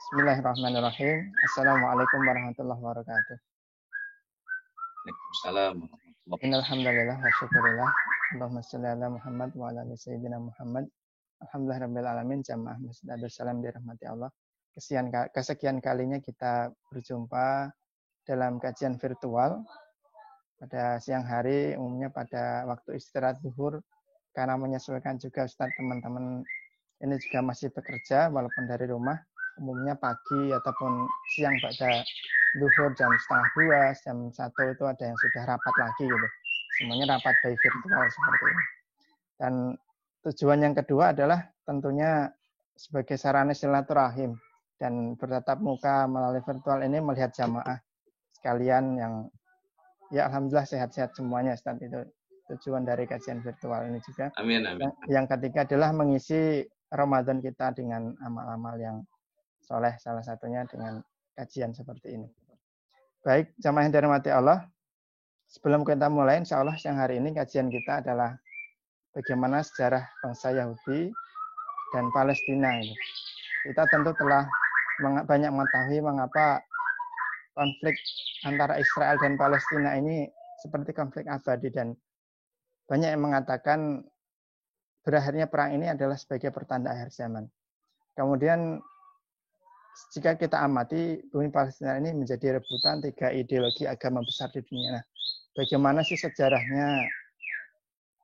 Bismillahirrahmanirrahim. Assalamualaikum warahmatullahi wabarakatuh. Waalaikumsalam warahmatullahi wabarakatuh. Innalhamdulillah wa syukurillah. Allahumma sholli ala Muhammad wa ala ali sayyidina Muhammad. Alhamdulillahirabbil alamin. Jamaah Masjid Abdus Salam dirahmati Allah. Kesekian kalinya kita berjumpa dalam kajian virtual pada siang hari, umumnya pada waktu istirahat zuhur, karena menyesuaikan juga Ustaz teman-teman ini juga masih bekerja walaupun dari rumah. Umumnya pagi ataupun siang pada zuhur jam 1:30, jam 1 itu ada yang sudah rapat lagi gitu. Semuanya rapat by virtual seperti ini. Dan tujuan yang kedua adalah tentunya sebagai sarana silaturahim dan bertatap muka melalui virtual ini melihat jamaah sekalian yang ya alhamdulillah sehat-sehat semuanya Ustaz. Itu tujuan dari kajian virtual ini juga. Amin, amin. Yang ketiga adalah mengisi Ramadan kita dengan amal-amal yang soleh, salah satunya dengan kajian seperti ini. Baik, jamaah yang dirahmati Allah, sebelum kita mulai, insya Allah siang hari ini kajian kita adalah bagaimana sejarah bangsa Yahudi dan Palestina. Kita tentu telah banyak mengetahui mengapa konflik antara Israel dan Palestina ini seperti konflik abadi, dan banyak yang mengatakan berakhirnya perang ini adalah sebagai pertanda akhir zaman. Kemudian jika kita amati, bumi Palestina ini menjadi rebutan 3 ideologi agama besar di dunia. Nah, bagaimana sih sejarahnya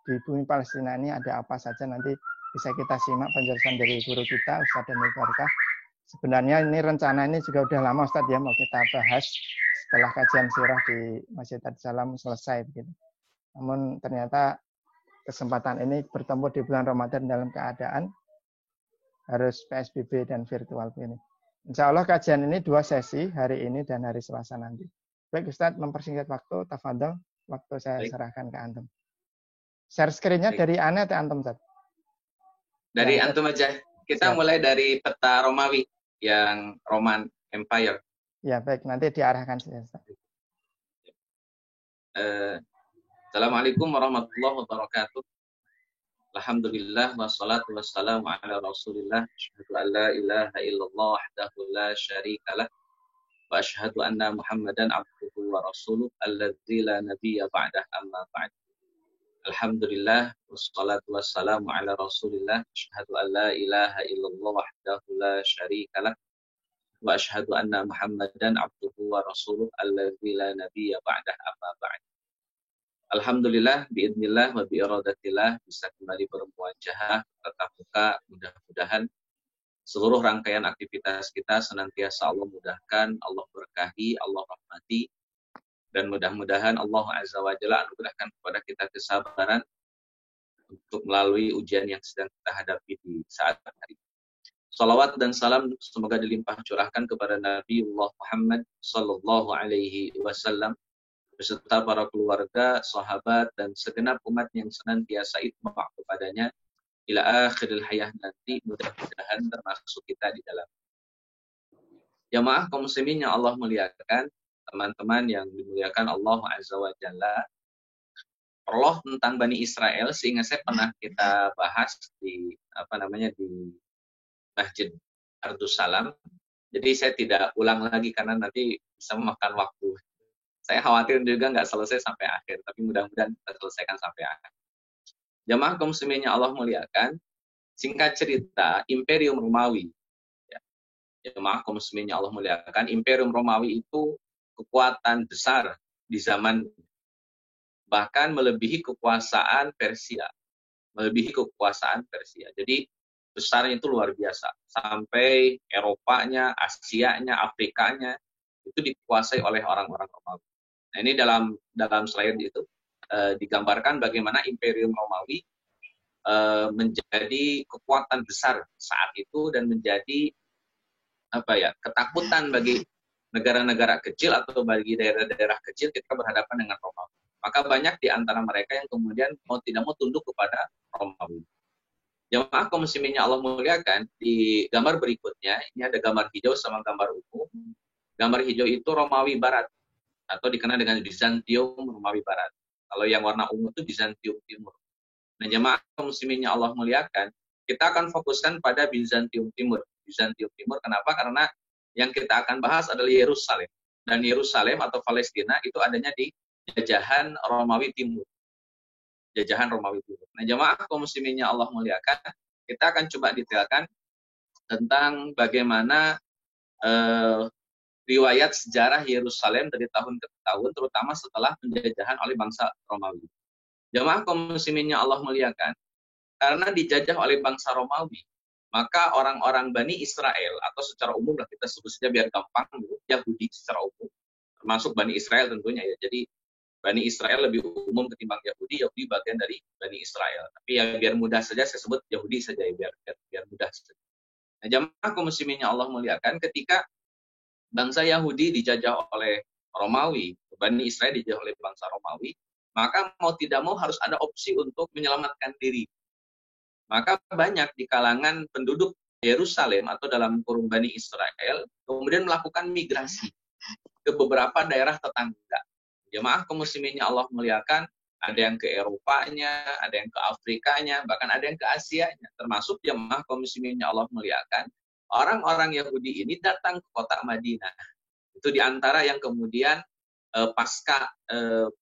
di bumi Palestina ini, ada apa saja, nanti bisa kita simak penjelasan dari guru kita, Ustaz Daniel Barkah. Sebenarnya ini rencana ini juga udah lama Ustaz ya, mau kita bahas setelah kajian sirah di Masjid Abdus Salam selesai begitu. Namun ternyata kesempatan ini bertemu di bulan Ramadan dalam keadaan harus PSBB dan virtual ini. Insya Allah kajian ini 2 sesi, hari ini dan hari Selasa nanti. Baik Ustaz, mempersingkat waktu, tafadhol, waktu saya serahkan ke antum. Share screen-nya dari Ane atau antum, Ustaz? Dari antum aja. Kita mulai dari peta Romawi, yang Roman Empire. Ya, baik, nanti diarahkan saja, Ustaz. Assalamualaikum warahmatullahi wabarakatuh. Alhamdulillah wassalatu wassalamu ala Rasulillah. Asyhadu an la ilaha illallah wahdahu la syarikalah wa asyhadu anna Muhammadan abduhu wa rasuluh alladzi la nabiyya ba'dah amma ba'd. Alhamdulillah wassalatu wassalamu ala Rasulillah. Asyhadu an la ilaha illallah wahdahu la syarikalah wa asyhadu anna Muhammadan abduhu wa rasuluh alladzi la nabiyya ba'dah amma ba'd. Alhamdulillah, biidznillah wa biiradatillah bisa kembali bermuajahah tatap muka. Mudah-mudahan seluruh rangkaian aktivitas kita senantiasa Allah mudahkan, Allah berkahi, Allah rahmati, dan mudah-mudahan Allah Azza wa Jalla anugerahkan kepada kita kesabaran untuk melalui ujian yang sedang kita hadapi di saat hari. Salawat dan salam semoga dilimpah curahkan kepada Nabiullah Muhammad sallallahu alaihi wasallam beserta para keluarga, sahabat, dan segenap umat yang senantiasa itma' kepadanya ila akhiril hayah nanti, mudah-mudahan termasuk kita di dalam. Jamaah kaum muslimin yang Allah muliakan, teman-teman yang dimuliakan Allah Azza wa Jalla, perloh tentang Bani Israel sehingga saya pernah kita bahas di di Masjid Abdus Salam. Jadi saya tidak ulang lagi karena nanti bisa memakan waktu. Saya khawatir juga nggak selesai sampai akhir, tapi mudah-mudahan kita selesaikan sampai akhir. Jamaah kaum muslimin yang Allah muliakan, singkat cerita, Imperium Romawi. Jamaah kaum muslimin yang Allah muliakan, Imperium Romawi itu kekuatan besar di zaman, bahkan melebihi kekuasaan Persia. Jadi besarnya itu luar biasa. Sampai Eropanya, Asianya, Afrikanya, itu dikuasai oleh orang-orang Romawi. Nah, ini dalam slide itu digambarkan bagaimana Imperium Romawi menjadi kekuatan besar saat itu dan menjadi ketakutan bagi negara-negara kecil atau bagi daerah-daerah kecil ketika berhadapan dengan Romawi. Maka banyak di antara mereka yang kemudian mau tidak mau tunduk kepada Romawi. Jamaah kaum muslimin yang Allah muliakan, di gambar berikutnya ini ada gambar hijau sama gambar ungu. Gambar hijau itu Romawi Barat, atau dikenal dengan Bizantium Romawi Barat. Kalau yang warna ungu itu Bizantium Timur. Nah, jemaah muslimin yang Allah muliakan, kita akan fokuskan pada Bizantium Timur. Bizantium Timur kenapa? Karena Yang kita akan bahas adalah Yerusalem. Dan Yerusalem atau Palestina itu adanya di jajahan Romawi Timur. Jajahan Romawi Timur. Nah, jamaah kaum muslimin yang Allah muliakan, kita akan coba detailkan tentang bagaimana riwayat sejarah Yerusalem dari tahun ke tahun, terutama setelah penjajahan oleh bangsa Romawi. Jamaah kaum muslimin yang Allah muliakan, karena dijajah oleh bangsa Romawi, maka orang-orang Bani Israel, atau secara umum lah kita sebut saja biar gampang, Yahudi secara umum, termasuk Bani Israel tentunya ya. Jadi Bani Israel lebih umum ketimbang Yahudi, Yahudi bagian dari Bani Israel. Tapi ya biar mudah saja saya sebut Yahudi saja ya, biar mudah saja. Nah, jamaah kaum muslimin yang Allah muliakan, ketika bangsa Yahudi dijajah oleh Romawi, Bani Israel dijajah oleh bangsa Romawi, maka mau tidak mau harus ada opsi untuk menyelamatkan diri. Maka banyak di kalangan penduduk Yerusalem atau dalam kurung Bani Israel kemudian melakukan migrasi ke beberapa daerah tetangga. Jemaah kaum muslimin yang Allah muliakan, ada yang ke Eropanya, ada yang ke Afrikanya, bahkan ada yang ke Asianya. Termasuk jemaah kaum muslimin yang Allah muliakan, orang-orang Yahudi ini datang ke kota Madinah. Itu diantara yang kemudian pasca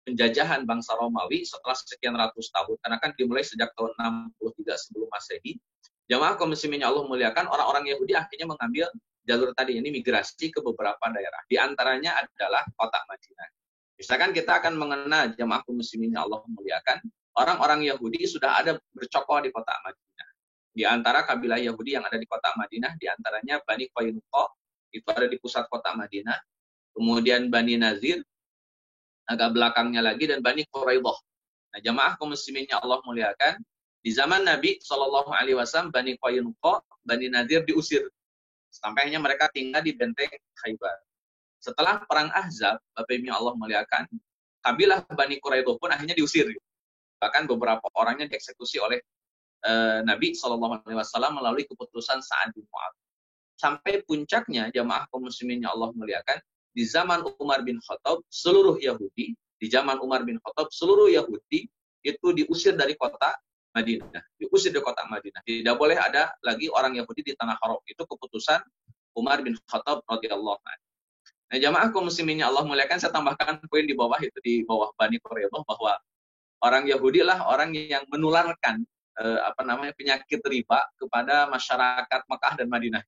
penjajahan bangsa Romawi setelah sekian ratus tahun, karena kan dimulai sejak tahun 63 sebelum Masehi. Jamaah kaum muslimin yang Allah muliakan, orang-orang Yahudi akhirnya mengambil jalur tadi ini, migrasi ke beberapa daerah. Di antaranya adalah kota Madinah. Misalkan kita akan mengenal jamaah kaum muslimin yang Allah muliakan, orang-orang Yahudi sudah ada bercokol di kota Madinah. Di antara kabilah Yahudi yang ada di kota Madinah, di antaranya Bani Qainuqa, itu ada di pusat kota Madinah. Kemudian Bani Nazir, agak belakangnya lagi, dan Bani Quraidah. Nah, jamaah kaum muslimin yang Allah muliakan, di zaman Nabi SAW, Bani Qainuqa, Bani Nazir diusir. Sampai hanya mereka tinggal di benteng Khaybar. Setelah perang Ahzab, Bapak Ibu yang Allah muliakan, kabilah Bani Quraidah pun akhirnya diusir. Bahkan beberapa orangnya dieksekusi oleh Nabi SAW melalui keputusan Sa'ad bin Mu'adz. Sampai puncaknya, jamaah kaum muslimin yang Allah muliakan, di zaman Umar bin Khattab, seluruh Yahudi, di zaman Umar bin Khattab, seluruh Yahudi itu diusir dari kota Madinah. Diusir dari kota Madinah. Tidak boleh ada lagi orang Yahudi di tanah haram. Itu keputusan Umar bin Khattab radhiyallahu anhu. Nah, jamaah kaum muslimin yang Allah muliakan, saya tambahkan poin di bawah itu, di bawah Bani Quraidah, bahwa orang Yahudi lah orang yang menularkan penyakit riba kepada masyarakat Mekah dan Madinah.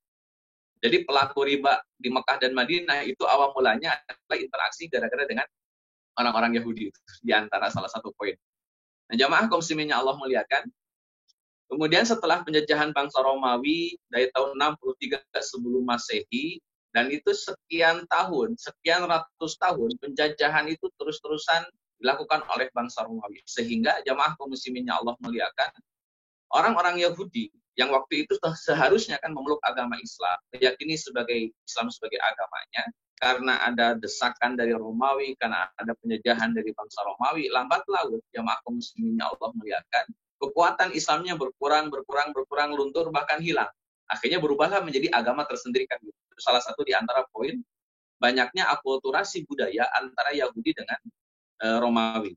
Jadi pelaku riba di Mekah dan Madinah itu awal mulanya adalah interaksi gara-gara dengan orang-orang Yahudi. Itu di antara salah satu poin. Nah, jamaah kaum muslimin yang Allah muliakan, kemudian setelah penjajahan bangsa Romawi dari tahun 63 sebelum Masehi, dan itu sekian ratus tahun, penjajahan itu terus-terusan dilakukan oleh bangsa Romawi. Sehingga jamaah kaum muslimin yang Allah muliakan, orang-orang Yahudi yang waktu itu seharusnya kan memeluk agama Islam, meyakini Islam sebagai agamanya, karena ada desakan dari Romawi, karena ada penjajahan dari bangsa Romawi, lambat laun jamaah kaum muslimin yang Allah muliakan, kekuatan Islamnya berkurang, luntur, bahkan hilang. Akhirnya berubahlah menjadi agama tersendiri kan. Itu salah satu di antara poin banyaknya akulturasi budaya antara Yahudi dengan Romawi.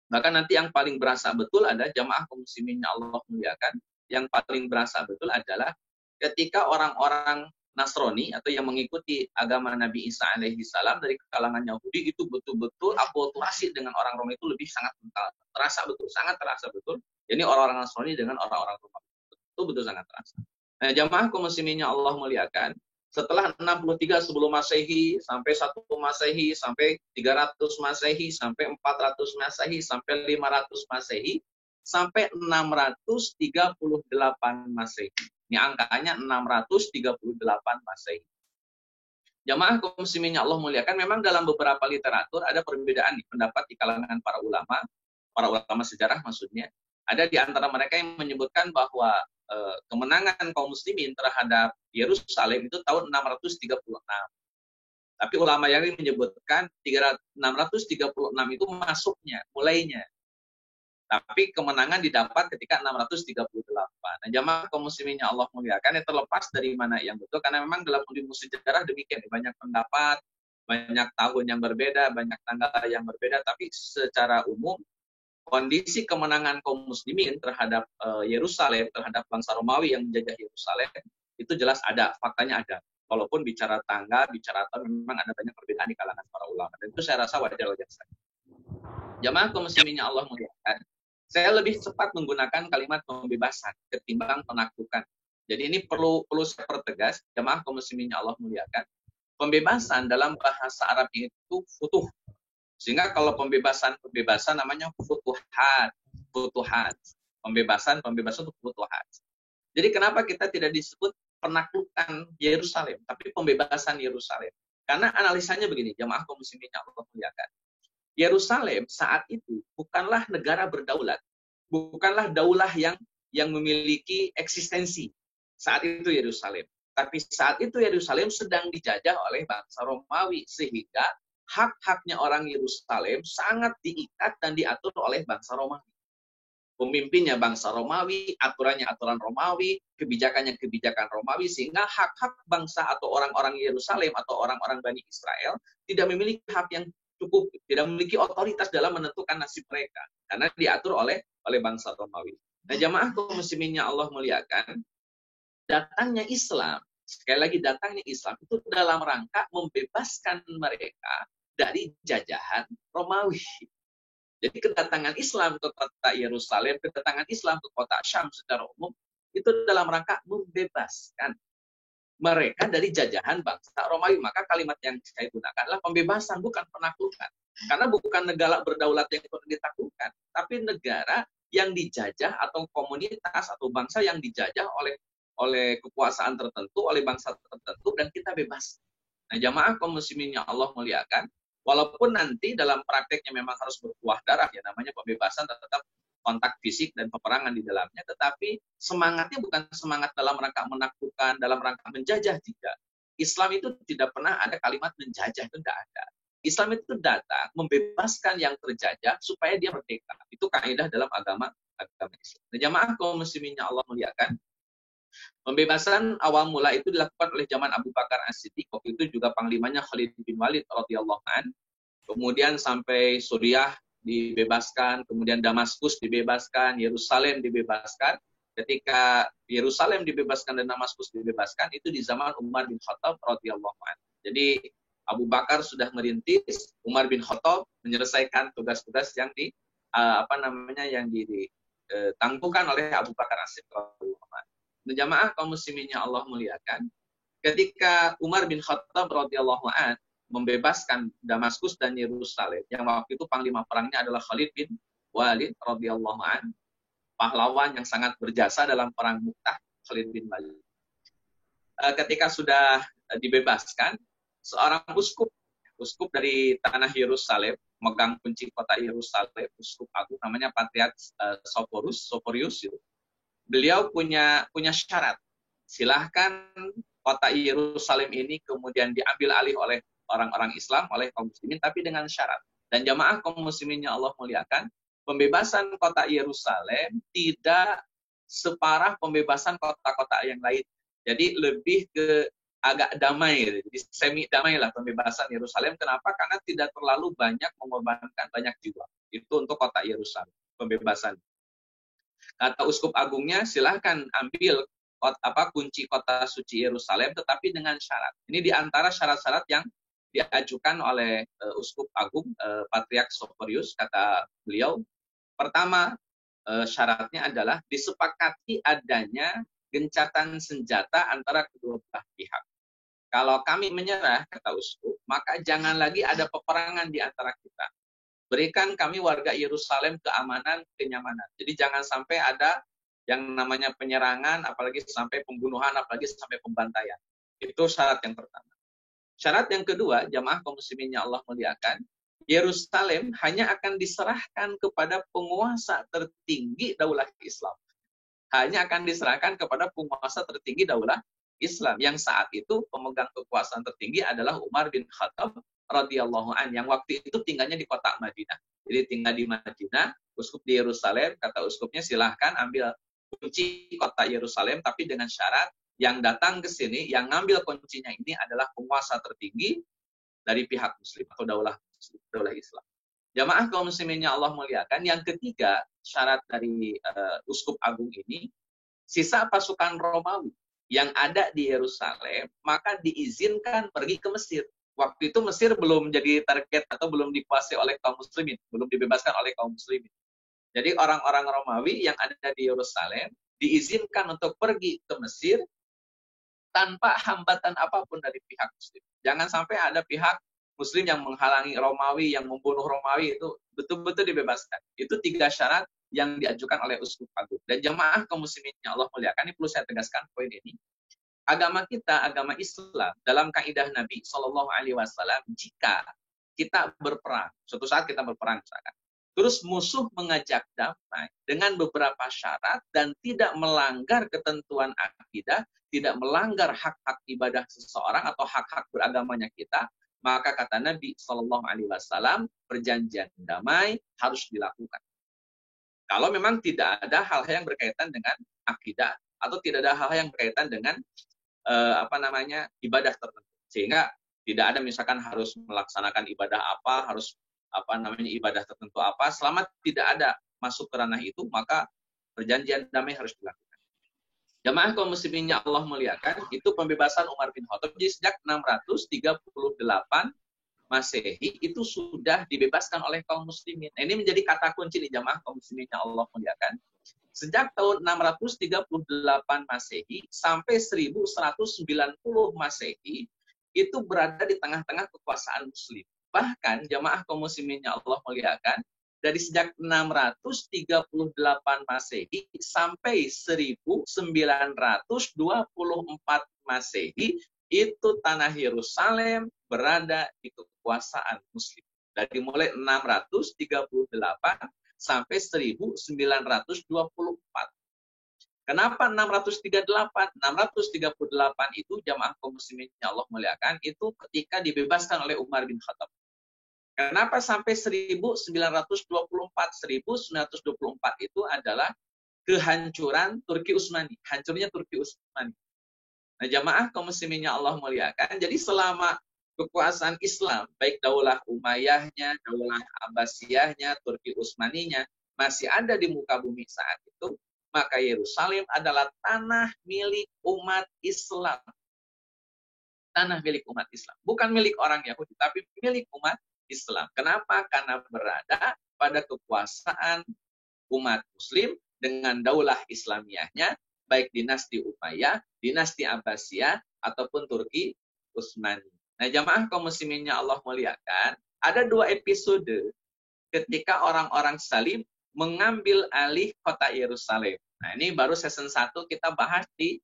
Bahkan nanti yang paling berasa betul ada jamaah kaum muslimin yang Allah muliakan, yang paling berasa betul adalah ketika orang-orang Nasrani atau yang mengikuti agama Nabi Isa alaihi salam dari kalangan Yahudi itu betul-betul akulturasi dengan orang Romawi itu lebih sangat kental. Terasa betul, sangat terasa betul. Jadi orang-orang Nasrani dengan orang-orang Romawi itu betul sangat terasa. Nah, jamaah kaum muslimin yang Allah muliakan, setelah 63 sebelum Masehi, sampai 1 Masehi, sampai 300 Masehi, sampai 400 Masehi, sampai 500 Masehi, sampai 638 Masehi. Ini angkanya 638 Masehi. Jamaah kaum muslimin yang Allah muliakan, memang dalam beberapa literatur ada perbedaan pendapat di kalangan para ulama sejarah maksudnya. Ada di antara mereka yang menyebutkan bahwa kemenangan kaum muslimin terhadap Yerusalem itu tahun 636. Tapi ulama yang menyebutkan 636 itu masuknya, mulainya. Tapi kemenangan didapat ketika 638. Nah, jamaah kaum muslimin yang Allah muliakan, yang terlepas dari mana yang betul, karena memang dalam ilmu sejarah demikian, banyak pendapat, banyak tahun yang berbeda, banyak tanggal yang berbeda, tapi secara umum kondisi kemenangan kaum muslimin terhadap Yerusalem, terhadap bangsa Romawi yang menjajah Yerusalem, itu jelas ada, faktanya ada. Walaupun bicara tangga, bicara tahun, memang ada banyak perbedaan di kalangan para ulama. Dan itu saya rasa wajar-wajar saja. Jamaah kaum muslimin yang Allah muliakan, saya lebih cepat menggunakan kalimat pembebasan ketimbang penaklukan. Jadi ini perlu saya pertegas, jamaah kaum muslimin yang Allah muliakan. Pembebasan dalam bahasa Arab itu futuh. Sehingga kalau pembebasan namanya futuhat. Pembebasan itu futuhat. Jadi kenapa kita tidak disebut penaklukan Yerusalem, tapi pembebasan Yerusalem? Karena analisanya begini, jamaah kaum muslimin yang Allah muliakan. Yerusalem saat itu bukanlah negara berdaulat, bukanlah daulah yang memiliki eksistensi saat itu Yerusalem. Tapi saat itu Yerusalem sedang dijajah oleh bangsa Romawi, sehingga hak-haknya orang Yerusalem sangat diikat dan diatur oleh bangsa Romawi. Pemimpinnya bangsa Romawi, aturannya aturan Romawi, kebijakannya kebijakan Romawi, sehingga hak-hak bangsa atau orang-orang Yerusalem atau orang-orang Bani Israel tidak memiliki hak yang cukup, tidak memiliki otoritas dalam menentukan nasib mereka, karena diatur oleh bangsa Romawi. Nah, jamaah kaum muslimin yang Allah muliakan, datangnya Islam, sekali lagi datangnya Islam itu dalam rangka membebaskan mereka dari jajahan Romawi. Jadi kedatangan Islam ke kota Yerusalem, kedatangan Islam ke kota Syam secara umum, itu dalam rangka membebaskan mereka dari jajahan bangsa Romawi. Maka kalimat yang saya gunakan adalah pembebasan, bukan penaklukan. Karena bukan negara berdaulat yang ditaklukkan, tapi negara yang dijajah atau komunitas atau bangsa yang dijajah oleh kekuasaan tertentu, oleh bangsa tertentu, dan kita bebas. Nah, jamaah kaum muslimin yang Allah muliakan, walaupun nanti dalam prakteknya memang harus berkuah darah, ya namanya pembebasan, tetap kontak fisik dan peperangan di dalamnya, tetapi semangatnya bukan semangat dalam rangka menaklukkan, dalam rangka menjajah, tidak. Islam itu tidak pernah ada kalimat menjajah, itu tidak ada. Islam itu datang membebaskan yang terjajah supaya dia merdeka. Itu kaidah dalam agama Islam. Nah, jamaah kaum muslimin yang Allah muliakan, pembebasan awal mula itu dilakukan oleh zaman Abu Bakar As-Siddiq. Waktu itu juga panglimanya Khalid bin Walid radhiyallahu an. Kemudian sampai Suriah dibebaskan, kemudian Damaskus dibebaskan, Yerusalem dibebaskan. Ketika Yerusalem dibebaskan dan Damaskus dibebaskan, itu di zaman Umar bin Khattab radhiyallahu an. Jadi Abu Bakar sudah merintis, Umar bin Khattab menyelesaikan tugas-tugas yang ditangguhkan oleh Abu Bakar As-Siddiq radhiyallahu an. Jamaah kaum muslimin yang Allah muliakan, ketika Umar bin Khattab radhiyallahu an membebaskan Damaskus dan Yerusalem, yang waktu itu panglima perangnya adalah Khalid bin Walid radhiyallahu an, pahlawan yang sangat berjasa dalam perang Mu'tah, Khalid bin Walid. Ketika sudah dibebaskan, seorang uskup dari tanah Yerusalem, megang kunci kota Yerusalem, uskup agung namanya Patriark Soporius itu. Beliau punya syarat. Silahkan kota Yerusalem ini kemudian diambil alih oleh orang-orang Islam, oleh kaum muslimin, tapi dengan syarat. Dan jamaah kaum muslimin yang Allah muliakan, pembebasan kota Yerusalem tidak separah pembebasan kota-kota yang lain. Jadi lebih ke agak damai, jadi semi damai lah pembebasan Yerusalem. Kenapa? Karena tidak terlalu banyak mengorbankan banyak jiwa. Itu untuk kota Yerusalem, pembebasan. Kata uskup agungnya, silahkan ambil kunci kota suci Yerusalem, tetapi dengan syarat. Ini diantara syarat-syarat yang diajukan oleh uskup agung Patriark Soporius, kata beliau. Pertama, syaratnya adalah disepakati adanya gencatan senjata antara kedua belah pihak. Kalau kami menyerah, kata uskup, maka jangan lagi ada peperangan di antara kita. Berikan kami warga Yerusalem keamanan, kenyamanan. Jadi jangan sampai ada yang namanya penyerangan, apalagi sampai pembunuhan, apalagi sampai pembantaian. Itu syarat yang pertama. Syarat yang kedua, jamaah kaum muslimin yang Allah muliakan, Yerusalem hanya akan diserahkan kepada penguasa tertinggi daulah Islam. Hanya akan diserahkan kepada penguasa tertinggi daulah Islam, yang saat itu pemegang kekuasaan tertinggi adalah Umar bin Khattab radhiyallahu an, yang waktu itu tinggalnya di kota Madinah. Jadi tinggal di Madinah, uskup di Yerusalem, kata uskupnya silahkan ambil kunci kota Yerusalem, tapi dengan syarat yang datang ke sini, yang ngambil kuncinya ini adalah penguasa tertinggi dari pihak Muslim atau daulah Islam. Jamaah kaum muslimin yang Allah muliakan, yang ketiga syarat dari uskup agung ini, sisa pasukan Romawi. yang ada di Yerusalem, maka diizinkan pergi ke Mesir. Waktu itu Mesir belum jadi target atau belum dikuasai oleh kaum muslimin, belum dibebaskan oleh kaum muslimin. Jadi orang-orang Romawi yang ada di Yerusalem diizinkan untuk pergi ke Mesir tanpa hambatan apapun dari pihak muslim. Jangan sampai ada pihak muslim yang menghalangi Romawi, yang membunuh Romawi, itu betul-betul dibebaskan. Itu 3 syarat yang diajukan oleh Uskup Agung. Dan jamaah kaum muslimin yang Allah muliakan, ini perlu saya tegaskan poin ini. Agama kita, agama Islam, dalam kaidah Nabi SAW, jika kita berperang, suatu saat kita berperang misalkan, terus musuh mengajak damai dengan beberapa syarat dan tidak melanggar ketentuan akidah, tidak melanggar hak-hak ibadah seseorang atau hak-hak beragamanya kita, maka kata Nabi SAW, perjanjian damai harus dilakukan. Kalau memang tidak ada hal-hal yang berkaitan dengan akidah atau tidak ada hal-hal yang berkaitan dengan ibadah tertentu, sehingga tidak ada misalkan harus melaksanakan ibadah apa, harus ibadah tertentu apa, selama tidak ada masuk ke ranah itu, maka perjanjian damai harus dilakukan. Jamaah kaum muslimin yang Allah muliakan, itu pembebasan Umar bin Khattab. Jadi sejak 638 Masehi itu sudah dibebaskan oleh kaum muslimin. Nah, ini menjadi kata kunci di jamaah kaum muslimin yang Allah muliakan. Sejak tahun 638 Masehi sampai 1190 Masehi itu berada di tengah-tengah kekuasaan muslim. Bahkan jamaah kaum muslimin yang Allah muliakan, dari sejak 638 Masehi sampai 1924 Masehi itu tanah Yerusalem berada di kekuasaan muslim. Dari mulai 638 sampai 1924. Kenapa 638? 638 itu jamaah kaum muslimin yang Allah muliakan, itu ketika dibebaskan oleh Umar bin Khattab. Kenapa sampai 1924? 1924 itu adalah kehancuran Turki Utsmani, hancurnya Turki Utsmani. Nah, jamaah kaum muslimin yang Allah muliakan, jadi selama kekuasaan Islam, baik Daulah Umayyahnya, Daulah Abbasiyahnya, Turki Utsmaninya, masih ada di muka bumi saat itu, maka Yerusalem adalah tanah milik umat Islam. Tanah milik umat Islam. Bukan milik orang Yahudi, tapi milik umat Islam. Kenapa? Karena berada pada kekuasaan umat Muslim dengan daulah Islamiyahnya, baik dinasti Umayyah, dinasti Abbasiyah, ataupun Turki Utsmani. Nah, jamaah kaum muslimin yang Allah muliakan, ada 2 episode ketika orang-orang Salib mengambil alih kota Yerusalem. Nah, ini baru season 1 kita bahas di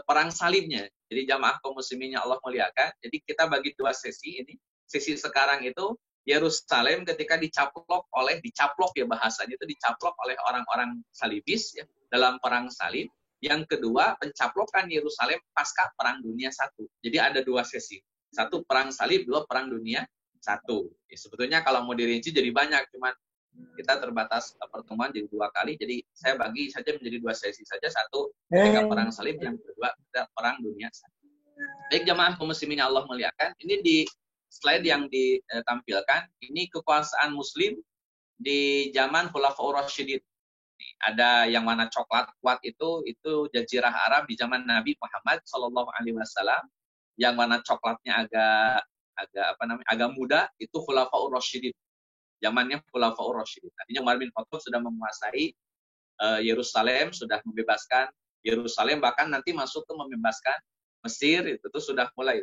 perang salibnya. Jadi jamaah kaum muslimin yang Allah muliakan, jadi kita bagi 2 sesi ini. Sesi sekarang itu Yerusalem ketika dicaplok ya bahasanya itu, dicaplok oleh orang-orang salibis ya, dalam perang salib. Yang kedua, pencaplokan Yerusalem pasca Perang Dunia I. Jadi ada 2 sesi. 1 perang salib, 2 perang dunia 1. Ya, sebetulnya kalau mau dirinci jadi banyak, cuman kita terbatas pertemuan jadi 2 kali. Jadi saya bagi saja menjadi 2 sesi saja. 1 ketika perang salib, yang kedua perang dunia I. Baik jamaah kaum muslimin Allah muliakan, ini di slide yang ditampilkan, ini kekuasaan muslim di zaman Khulafaur Rasyidin. Ada yang warna coklat kuat itu Jazirah Arab di zaman Nabi Muhammad SAW. Yang warna coklatnya agak muda itu Khulafaur Rasyidin. Zamannya Khulafaur Rasyidin. Artinya Umar bin Khattab sudah menguasai Yerusalem, sudah membebaskan Yerusalem, bahkan nanti masuk ke membebaskan Mesir, itu sudah mulai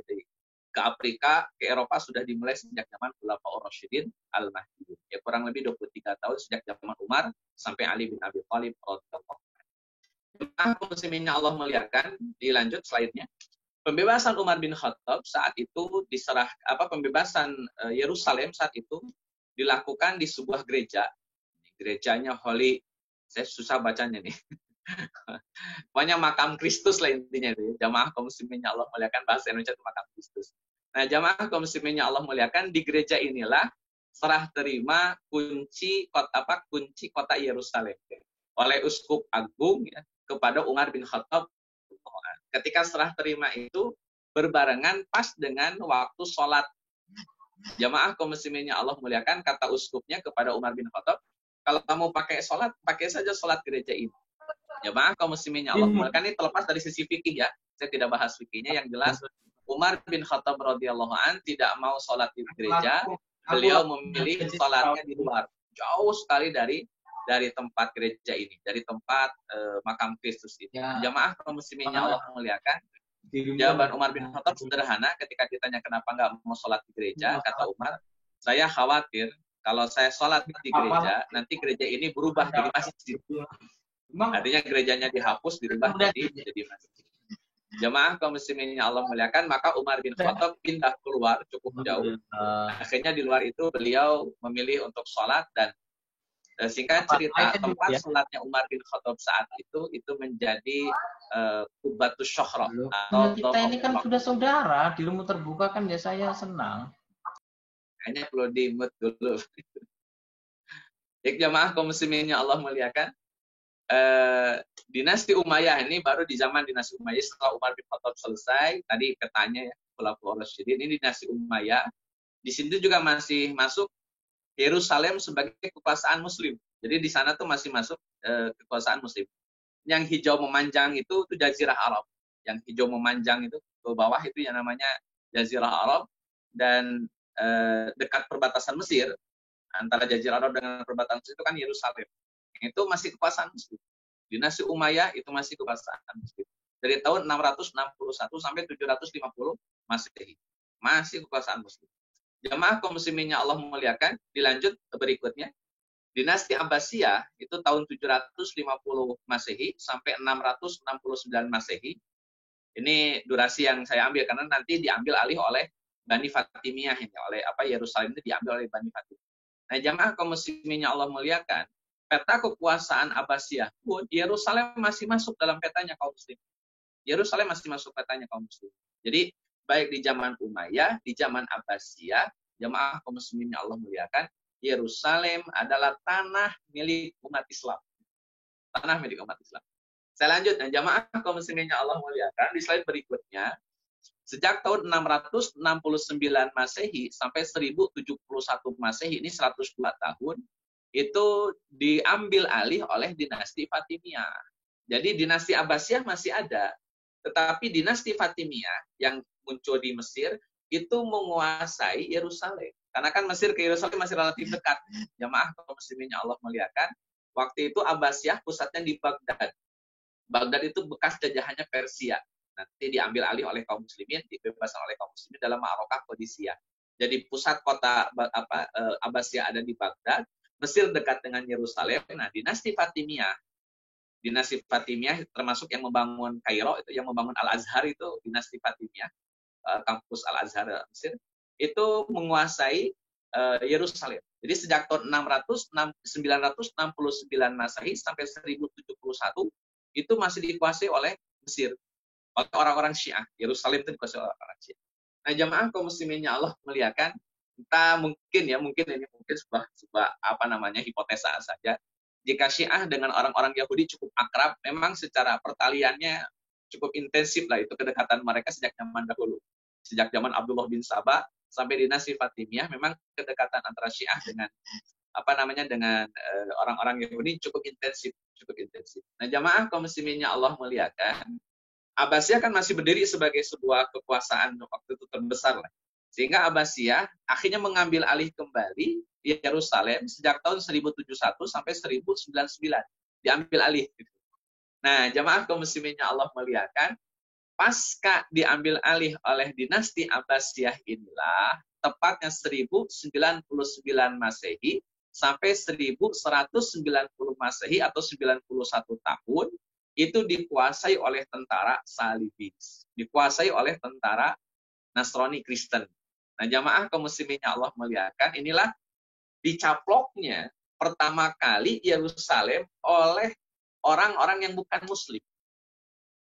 ke Afrika, ke Eropa sudah dimulai sejak zaman Khulafaur Rasyidin Al-Mahdi. Ya, kurang lebih 23 tahun sejak zaman Umar sampai Ali bin Abi Thalib radhiyallahu anhu. Muslimin Allah muliakan, dilanjut slide-nya. Pembebasan Umar bin Khattab saat itu pembebasan Yerusalem saat itu dilakukan di sebuah gereja. Gerejanya Holy, saya susah bacanya nih. Pokoknya makam Kristus lah intinya itu. Jamaah kaum muslimin Allah muliakan, bahasa Indonesia itu makam Kristus. Nah, jamaah kaum muslimin Allah muliakan, di gereja inilah serah terima kunci kota Yerusalem oleh Uskup Agung ya, kepada Umar bin Khattab. Ketika serah terima itu berbarengan pas dengan waktu sholat. Jamaah kaum muslimin Allah muliakan, kata uskupnya kepada Umar bin Khattab, kalau kamu pakai sholat, pakai saja sholat gereja ini. Jamaah kaum muslimin yang Allah muliakan, ini terlepas dari sisi fikih ya. Saya tidak bahas fikihnya, yang jelas Umar bin Khattab radhiyallahu an tidak mau sholat di gereja. Beliau memilih sholatnya di luar, jauh sekali dari tempat gereja ini, dari tempat makam Kristus ini. Jamaah kaum muslimin yang Allah muliakan, jawaban Umar bin Khattab sederhana ketika ditanya kenapa nggak mau sholat di gereja. Kata Umar, saya khawatir kalau saya sholat di gereja, nanti gereja ini berubah jadi masjid. Artinya gerejanya dihapus, dirubah jadi masjid. Jamaah kaum muslimin yang Allah muliakan, maka Umar bin Khattab pindah keluar cukup jauh. Akhirnya di luar itu beliau memilih untuk sholat, dan singkat cerita tempat sholatnya Umar bin Khattab saat itu menjadi Qubbatus Syuhra. Kita ini kan sudah saudara, di rumah terbuka kan ya, saya senang. Hanya perlu di-mute dulu. Baik jamaah kaum muslimin yang Allah muliakan, dinasti Umayyah ini baru di zaman dinasti Umayyah setelah Umar bin Khattab selesai. Tadi katanya ya, Khulafaur Rasyidin, ini dinasti Umayyah. Di sini juga masih masuk Yerusalem sebagai kekuasaan Muslim. Jadi di sana tuh masih masuk kekuasaan Muslim. Yang hijau memanjang itu Jazirah Arab. Yang hijau memanjang itu ke bawah itu yang namanya Jazirah Arab, dan dekat perbatasan Mesir, antara Jazirah Arab dengan perbatasan Mesir itu kan Yerusalem. Itu masih kekuasaan Muslim. Dinasti Umayyah itu masih kekuasaan Muslim. Dari tahun 661 sampai 750 Masehi. Masih kekuasaan Muslim. Jamaah kaum muslimin yang Allah memuliakan, dilanjut berikutnya. Dinasti Abbasiyah itu tahun 750 Masehi sampai 669 Masehi. Ini durasi yang saya ambil karena nanti diambil alih oleh Bani Fatimiyah ini, oleh Yerusalem itu diambil oleh Bani Fatimiyah. Nah, jamaah kaum muslimin yang Allah muliakan, peta kekuasaan Abbasiyah pun Yerusalem masih masuk dalam petanya kaum muslim. Yerusalem masih masuk petanya kaum muslim. Jadi baik di zaman Umayyah, di zaman Abbasiyah, jamaah kaum muslimin yang Allah muliakan, Yerusalem adalah tanah milik umat Islam. Tanah milik umat Islam. Saya lanjut, dan jamaah kaum muslimin yang Allah muliakan, di slide berikutnya, sejak tahun 669 Masehi sampai 1071 Masehi, ini 102 tahun, itu diambil alih oleh dinasti Fatimiyah. Jadi dinasti Abbasiyah masih ada, tetapi dinasti Fatimiyah yang muncul di Mesir itu menguasai Yerusalem. Karena kan Mesir ke Yerusalem masih relatif dekat. Jamaah kaum muslimin yang Allah muliakan, waktu itu Abbasiyah pusatnya di Baghdad. Baghdad itu bekas jajahannya Persia. Nanti diambil alih oleh kaum muslimin, dibebaskan oleh kaum muslimin dalam Ma'arakah Qadisiyah. Jadi pusat kota Abbasiyah ada di Baghdad. Mesir dekat dengan Yerusalem. Nah, dinasti Fatimiyah termasuk yang membangun Kairo, itu yang membangun Al-Azhar, itu dinasti Fatimiyah, kampus Al-Azhar Mesir, itu menguasai Yerusalem. Jadi sejak tahun 969 Masehi sampai 1071 itu masih dikuasai oleh Mesir, oleh orang-orang Syiah. Yerusalem itu dikuasai oleh orang Syiah. Nah, jamaah kaum muslimin yang Allah muliakan, kita mungkin ini sebuah hipotesa saja. Jika Syiah dengan orang-orang Yahudi cukup akrab, memang secara pertaliannya cukup intensif lah, itu kedekatan mereka sejak zaman dahulu. Sejak zaman Abdullah bin Sabah sampai dinasti Fatimiyah, memang kedekatan antara Syiah dengan dengan orang-orang Yahudi cukup intensif. Nah, jamaah kaum muslimin yang Allah muliakan, Abbasiyah kan masih berdiri sebagai sebuah kekuasaan waktu itu terbesar lah. Sehingga Abbasiyah akhirnya mengambil alih kembali Yerusalem sejak tahun 1071 sampai 1099. Diambil alih. Nah, jamaah kaum muslimin yang Allah muliakan, pasca diambil alih oleh dinasti Abbasiyah inilah, tepatnya 1099 Masehi sampai 1190 Masehi atau 91 tahun, itu dikuasai oleh tentara Salibis. Dikuasai oleh tentara Nasrani Kristen. Nah, jamaah kaum muslimin yang Allah muliakan, inilah dicaploknya pertama kali Yerusalem oleh orang-orang yang bukan muslim.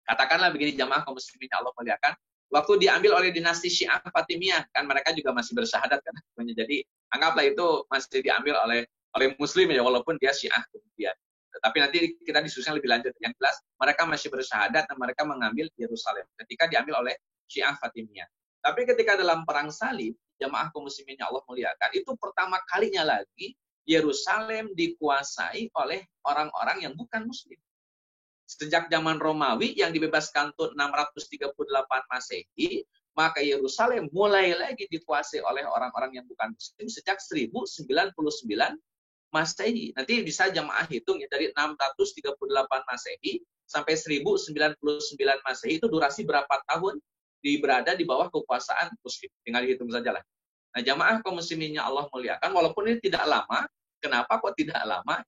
Katakanlah begini, jamaah kaum muslimin yang Allah muliakan, waktu diambil oleh dinasti Syiah Fatimiyah, kan mereka juga masih bersyahadat kan. Jadi anggaplah itu masih diambil oleh muslim ya, walaupun dia Syiah kemudian. Tapi nanti kita diskusinya lebih lanjut. Yang jelas mereka masih bersyahadat dan mereka mengambil Yerusalem ketika diambil oleh Syiah Fatimiyah. Tapi ketika dalam perang salib, jamaah kaum muslimin yang Allah muliakan, itu pertama kalinya lagi Yerusalem dikuasai oleh orang-orang yang bukan muslim. Sejak zaman Romawi yang dibebaskan tahun 638 Masehi, maka Yerusalem mulai lagi dikuasai oleh orang-orang yang bukan Muslim sejak 1099 Masehi. Nanti bisa jamaah hitung ya, dari 638 Masehi sampai 1099 Masehi itu durasi berapa tahun berada di bawah kekuasaan Muslim. Tinggal dihitung saja lah. Nah, jamaah kaum muslimin yang Allah muliakan, walaupun ini tidak lama, kenapa kok tidak lama?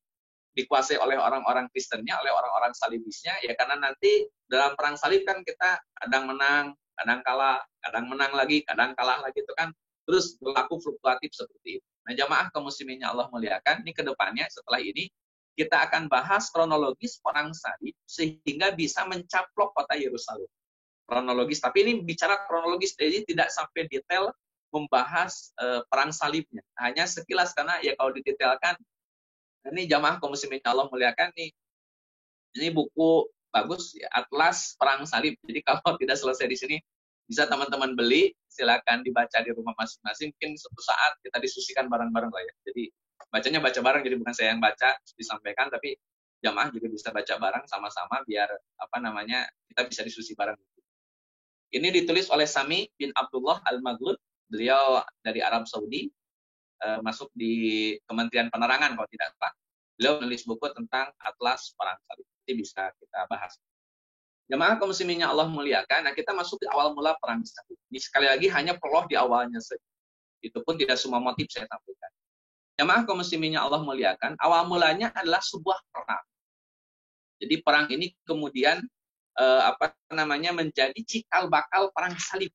Dikuasai oleh orang-orang Kristennya, oleh orang-orang salibisnya, ya karena nanti dalam perang salib kan kita kadang menang, kadang kalah, kadang menang lagi, kadang kalah lagi, itu kan terus berlaku fluktuatif seperti itu. Nah, jamaah kaum muslimin yang Allah muliakan, ini kedepannya setelah ini kita akan bahas kronologis perang salib sehingga bisa mencaplok kota Yerusalem. Kronologis, tapi ini bicara kronologis, jadi tidak sampai detail membahas perang salibnya. Hanya sekilas, karena ya kalau didetailkan, ini jamaah kaum muslimin Allah muliakan nih. Ini buku bagus ya, Atlas Perang Salib. Jadi kalau tidak selesai di sini bisa teman-teman beli, silakan dibaca di rumah masing-masing. Mungkin suatu saat kita diskusikan bareng-bareng lah ya. Jadi bacanya baca bareng, jadi bukan saya yang baca disampaikan, tapi jamaah juga bisa baca bareng sama-sama biar kita bisa diskusi bareng. Ini ditulis oleh Sami bin Abdullah Al-Maghlud. Beliau dari Arab Saudi. Masuk di Kementerian Penerangan kalau tidak salah. Beliau menulis buku tentang Atlas Perang Salib. Nanti bisa kita bahas. Jamaah kaum muslimin yang Allah muliakan, nah kita masuk di awal mula perang salib. Ini sekali lagi hanya prolog di awalnya saja. Itu pun tidak semua motif saya sampaikan. Jamaah kaum muslimin yang Allah muliakan, awal mulanya adalah sebuah perang. Jadi perang ini kemudian menjadi cikal bakal perang salib.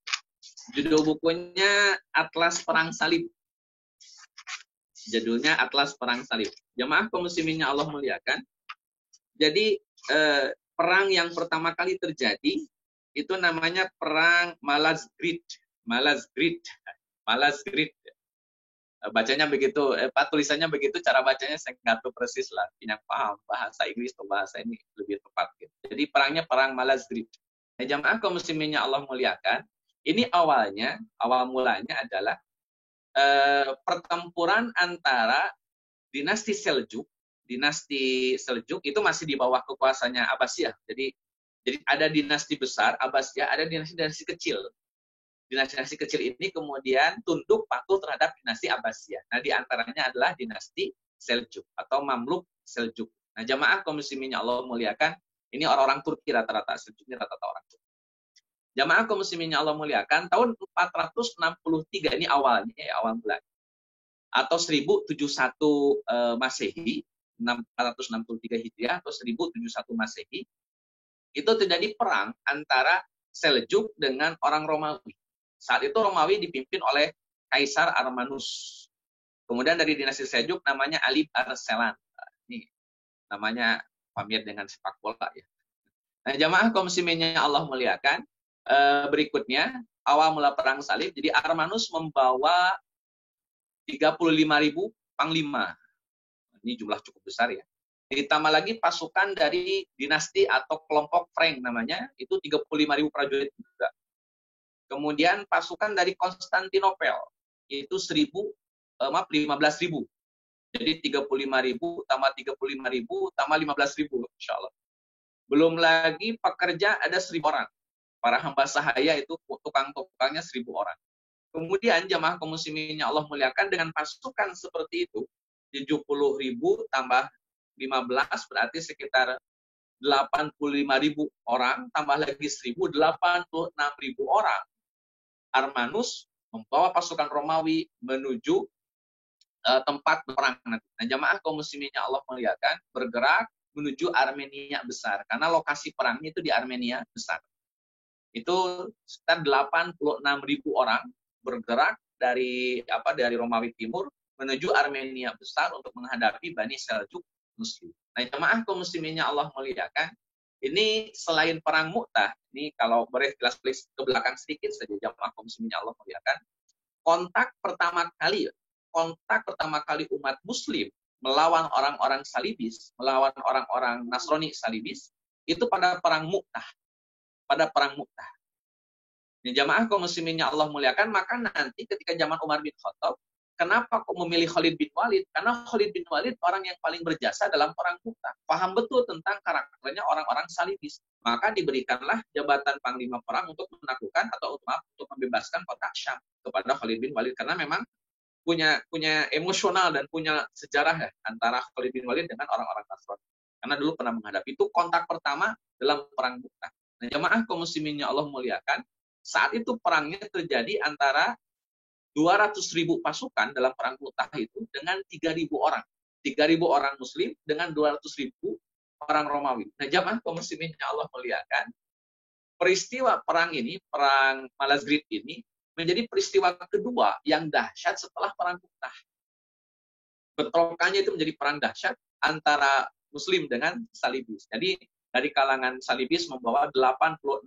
Judul bukunya Atlas Perang Salib. Judulnya Atlas Perang Salib. Jamaah kaum muslimin yang Allah muliakan. Jadi perang yang pertama kali terjadi itu namanya perang Malazgirt. Bacanya begitu, tulisannya begitu, cara bacanya saya nggak tahu persis lah. Yang paham bahasa Inggris atau bahasa ini lebih tepat. Gitu. Jadi perangnya perang Malazgirt. Nah, jamaah kaum muslimin yang Allah muliakan, ini awal mulanya adalah pertempuran antara dinasti Seljuk itu masih di bawah kekuasaannya Abbasiyah. Jadi ada dinasti besar Abbasiyah, ada dinasti kecil. Dinasti kecil ini kemudian tunduk patuh terhadap dinasti Abbasiyah. Nah, di antaranya adalah dinasti Seljuk atau Mamluk Seljuk. Nah, jamaah kaum muslimin Allah muliakan, ini orang-orang Turki rata-rata, Seljuk ini rata-rata orang Turki. Jamaah kaum muslimin Allah muliakan, tahun 463 ini awalnya, awal bulan. Atau 1071 Masehi, 463 Hijriah atau 1071 Masehi, itu terjadi perang antara Seljuk dengan orang Romawi. Saat itu Romawi dipimpin oleh Kaisar Armanus. Kemudian dari dinasti Seljuk namanya Ali Arselan. Ini namanya pamit dengan sepak bola ya. Nah, jamaah kaum muslimin Allah muliakan, berikutnya awal mula perang salib, jadi Armanus membawa 35.000 panglima. Ini jumlah cukup besar ya. Ditambah lagi pasukan dari dinasti atau kelompok Frank namanya, itu 35.000 prajurit juga. Kemudian pasukan dari Konstantinopel, itu 15.000. Jadi 35.000 tambah 35.000 tambah 15.000 insya Allah. Belum lagi pekerja ada 1.000 orang. Para hamba sahaya itu tukang-tukangnya 1.000 orang. Kemudian jamaah kaum muslimin yang Allah muliakan, dengan pasukan seperti itu 70.000 tambah 15 berarti sekitar 85.000 orang, tambah lagi 1.000, 86.000 orang. Armanus membawa pasukan Romawi menuju tempat perang nanti. Nah, jamaah kaum muslimin yang Allah muliakan bergerak menuju Armenia besar, karena lokasi perangnya itu di Armenia besar. Itu sekitar 86.000 orang bergerak dari Romawi Timur menuju Armenia besar untuk menghadapi Bani Seljuk Muslim. Nah, jemaah kaum muslimin yang Allah muliakan, ini selain perang Mu'tah, ini kalau boleh jelas ke belakang sedikit saja jemaah kaum muslimin yang Allah muliakan, kontak pertama kali umat Muslim melawan orang-orang salibis, melawan orang-orang Nasrani salibis, itu pada perang Mu'tah. Jamaah kaum muslimin yang Allah muliakan, maka nanti ketika zaman Umar bin Khattab, kenapa kok memilih Khalid bin Walid? Karena Khalid bin Walid orang yang paling berjasa dalam perang Mu'tah. Paham betul tentang karakternya orang-orang salibis. Maka diberikanlah jabatan panglima perang untuk menaklukkan atau untuk membebaskan kota Syam kepada Khalid bin Walid. Karena memang punya emosional dan punya sejarah ya antara Khalid bin Walid dengan orang-orang Nasrani. Karena dulu pernah menghadapi itu kontak pertama dalam perang Mu'tah. Nah, jamaah kaum muslimin yang Allah muliakan, saat itu perangnya terjadi antara 200.000 pasukan dalam perang Mu'tah itu dengan 3.000 orang. 3.000 orang Muslim dengan 200.000 orang Romawi. Nah, jamaah kaum muslimin yang Allah muliakan, peristiwa perang ini, perang Malazgirt ini, menjadi peristiwa kedua yang dahsyat setelah perang Mu'tah. Bentrokannya itu menjadi perang dahsyat antara Muslim dengan Salibis. Jadi dari kalangan Salibis membawa 86.000,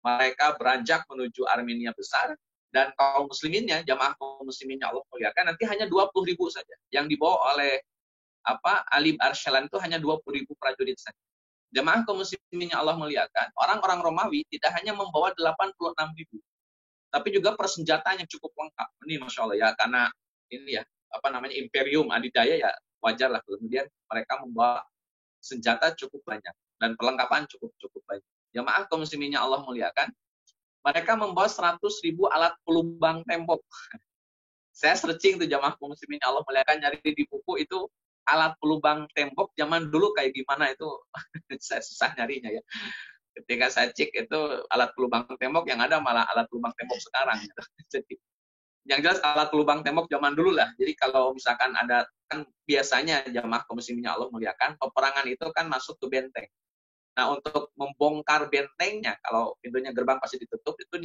mereka beranjak menuju Armenia besar, dan kaum musliminnya, jamaah kaum musliminnya Allah muliakan, nanti hanya 20.000 saja. Yang dibawa oleh Ali Arsalan itu hanya 20.000 prajurit saja. Jamaah kaum musliminnya Allah muliakan, orang-orang Romawi tidak hanya membawa 86.000, tapi juga persenjataan yang cukup lengkap. Ini Masya Allah ya, karena ini ya, Imperium Adidaya ya, wajar lah. Kemudian mereka membawa senjata cukup banyak, dan perlengkapan cukup banyak. Jamaah kaum musliminnya Allah muliakan, mereka membawa 100.000 alat pelubang tembok. Saya searching tuh jamaah kaum muslimin Allah muliakan, nyari di buku itu alat pelubang tembok zaman dulu kayak gimana itu saya susah nyarinya ya. Ketika saya cek itu alat pelubang tembok, yang ada malah alat pelubang tembok sekarang. Jadi yang jelas alat pelubang tembok zaman dulu lah. Jadi kalau misalkan ada, kan biasanya jamaah kaum muslimin Allah muliakan, peperangan itu kan masuk ke benteng. Nah, untuk membongkar bentengnya, kalau pintunya gerbang pasti ditutup, itu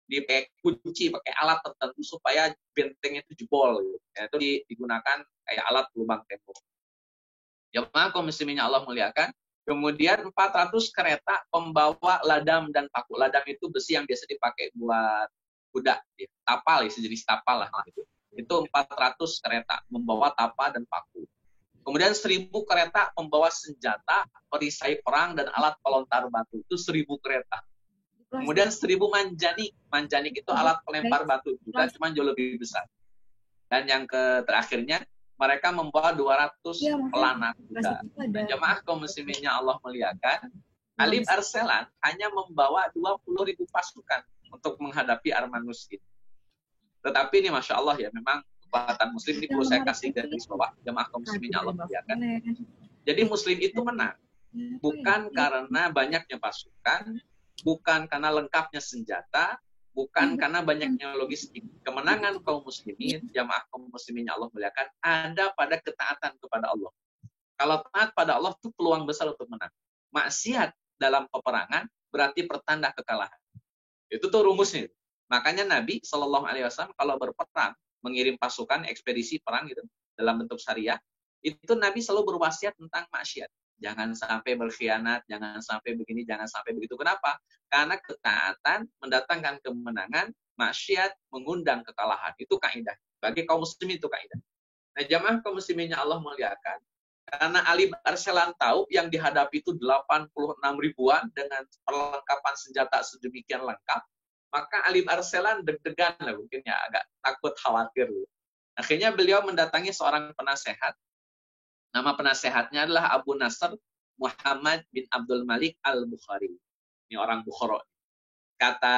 pakai kunci, pakai alat tertentu supaya bentengnya itu jebol. Gitu. Ya, itu digunakan kayak alat pelubang tembok. Jamaah kaum muslimin Allah muliakan. Kemudian 400 kereta pembawa ladam dan paku. Ladam itu besi yang biasa dipakai buat kuda. Ya. Tapal, ya, sejenis tapal lah. Gitu. Itu 400 kereta membawa tapa dan paku. Kemudian 1.000 kereta membawa senjata, perisai perang, dan alat pelontar batu. Itu 1.000 kereta. Kemudian 1.000 manjanik. Manjanik itu alat pelempar batu. Juga cuma jauh lebih besar. Dan yang terakhirnya, mereka membawa 200 pelana kuda. Nah, jamaah kaum musliminnya Allah muliakan, Ali Arsalan hanya membawa 20.000 pasukan untuk menghadapi Armanus ini. Tetapi ini Masya Allah ya, memang kekuatan Muslim ini perlu saya kasih garis bawah, jamaah kaum muslimin Allah muliakan. Jadi Muslim itu menang bukan karena banyaknya pasukan, bukan karena lengkapnya senjata, bukan karena banyaknya logistik. Kemenangan kaum muslimin, jamaah kaum muslimin Allah muliakan, ada pada ketaatan kepada Allah. Kalau taat pada Allah itu peluang besar untuk menang. Maksiat dalam peperangan berarti pertanda kekalahan. Itu tuh rumusnya. Makanya Nabi SAW kalau berperang, mengirim pasukan ekspedisi perang gitu dalam bentuk syariah, itu Nabi selalu berwasiat tentang maksiat. Jangan sampai berkhianat, jangan sampai begini, jangan sampai begitu. Kenapa? Karena ketaatan mendatangkan kemenangan, maksiat mengundang kekalahan. Itu kaidah. Bagi kaum muslimin itu kaidah. Nah, jamaah kaum musliminnya Allah muliakan, karena Ali Arsalan tahu yang dihadapi itu 86 ribuan dengan perlengkapan senjata sedemikian lengkap, maka Ali Arsalan deg-degan lah mungkin ya, agak takut, khawatir. Akhirnya beliau mendatangi seorang penasehat. Nama penasehatnya adalah Abu Nasr Muhammad bin Abdul Malik al-Bukhari. Ini orang Bukhara. Kata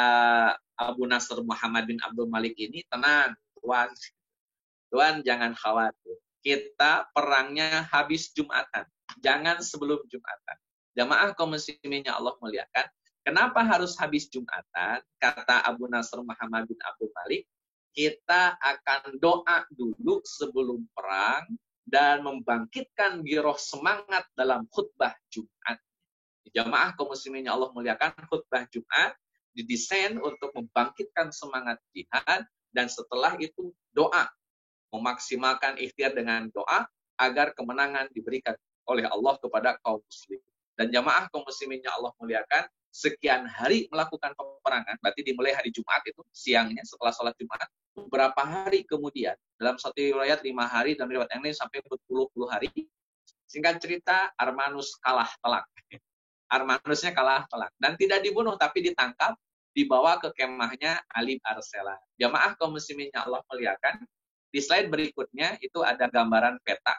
Abu Nasr Muhammad bin Abdul Malik ini, tenang, Tuan jangan khawatir. Kita perangnya habis Jumatan. Jangan sebelum Jumatan. Jamaah kaum muslimin yang Allah muliakan, kenapa harus habis Jumatan? Kata Abu Nasr Muhammad bin Abdul Malik, kita akan doa dulu sebelum perang dan membangkitkan giroh semangat dalam khutbah Jumat. Jamaah kaum muslimin yang Allah muliakan, khutbah Jumat didesain untuk membangkitkan semangat jihad, dan setelah itu doa. Memaksimalkan ikhtiar dengan doa agar kemenangan diberikan oleh Allah kepada kaum muslim. Dan jamaah kaum muslimin yang Allah muliakan, sekian hari melakukan peperangan, berarti dimulai hari Jumat itu, siangnya setelah sholat Jumat, beberapa hari kemudian, dalam satu riwayat 5 hari, dalam riwayat yang lain sampai berpuluh-puluh hari. Singkat cerita, Armanus kalah telak. Armanusnya kalah telak. Dan tidak dibunuh, tapi ditangkap, dibawa ke kemahnya Ali Arselan. Jamaah kaum muslimin yang Allah muliakan, di slide berikutnya itu ada gambaran peta.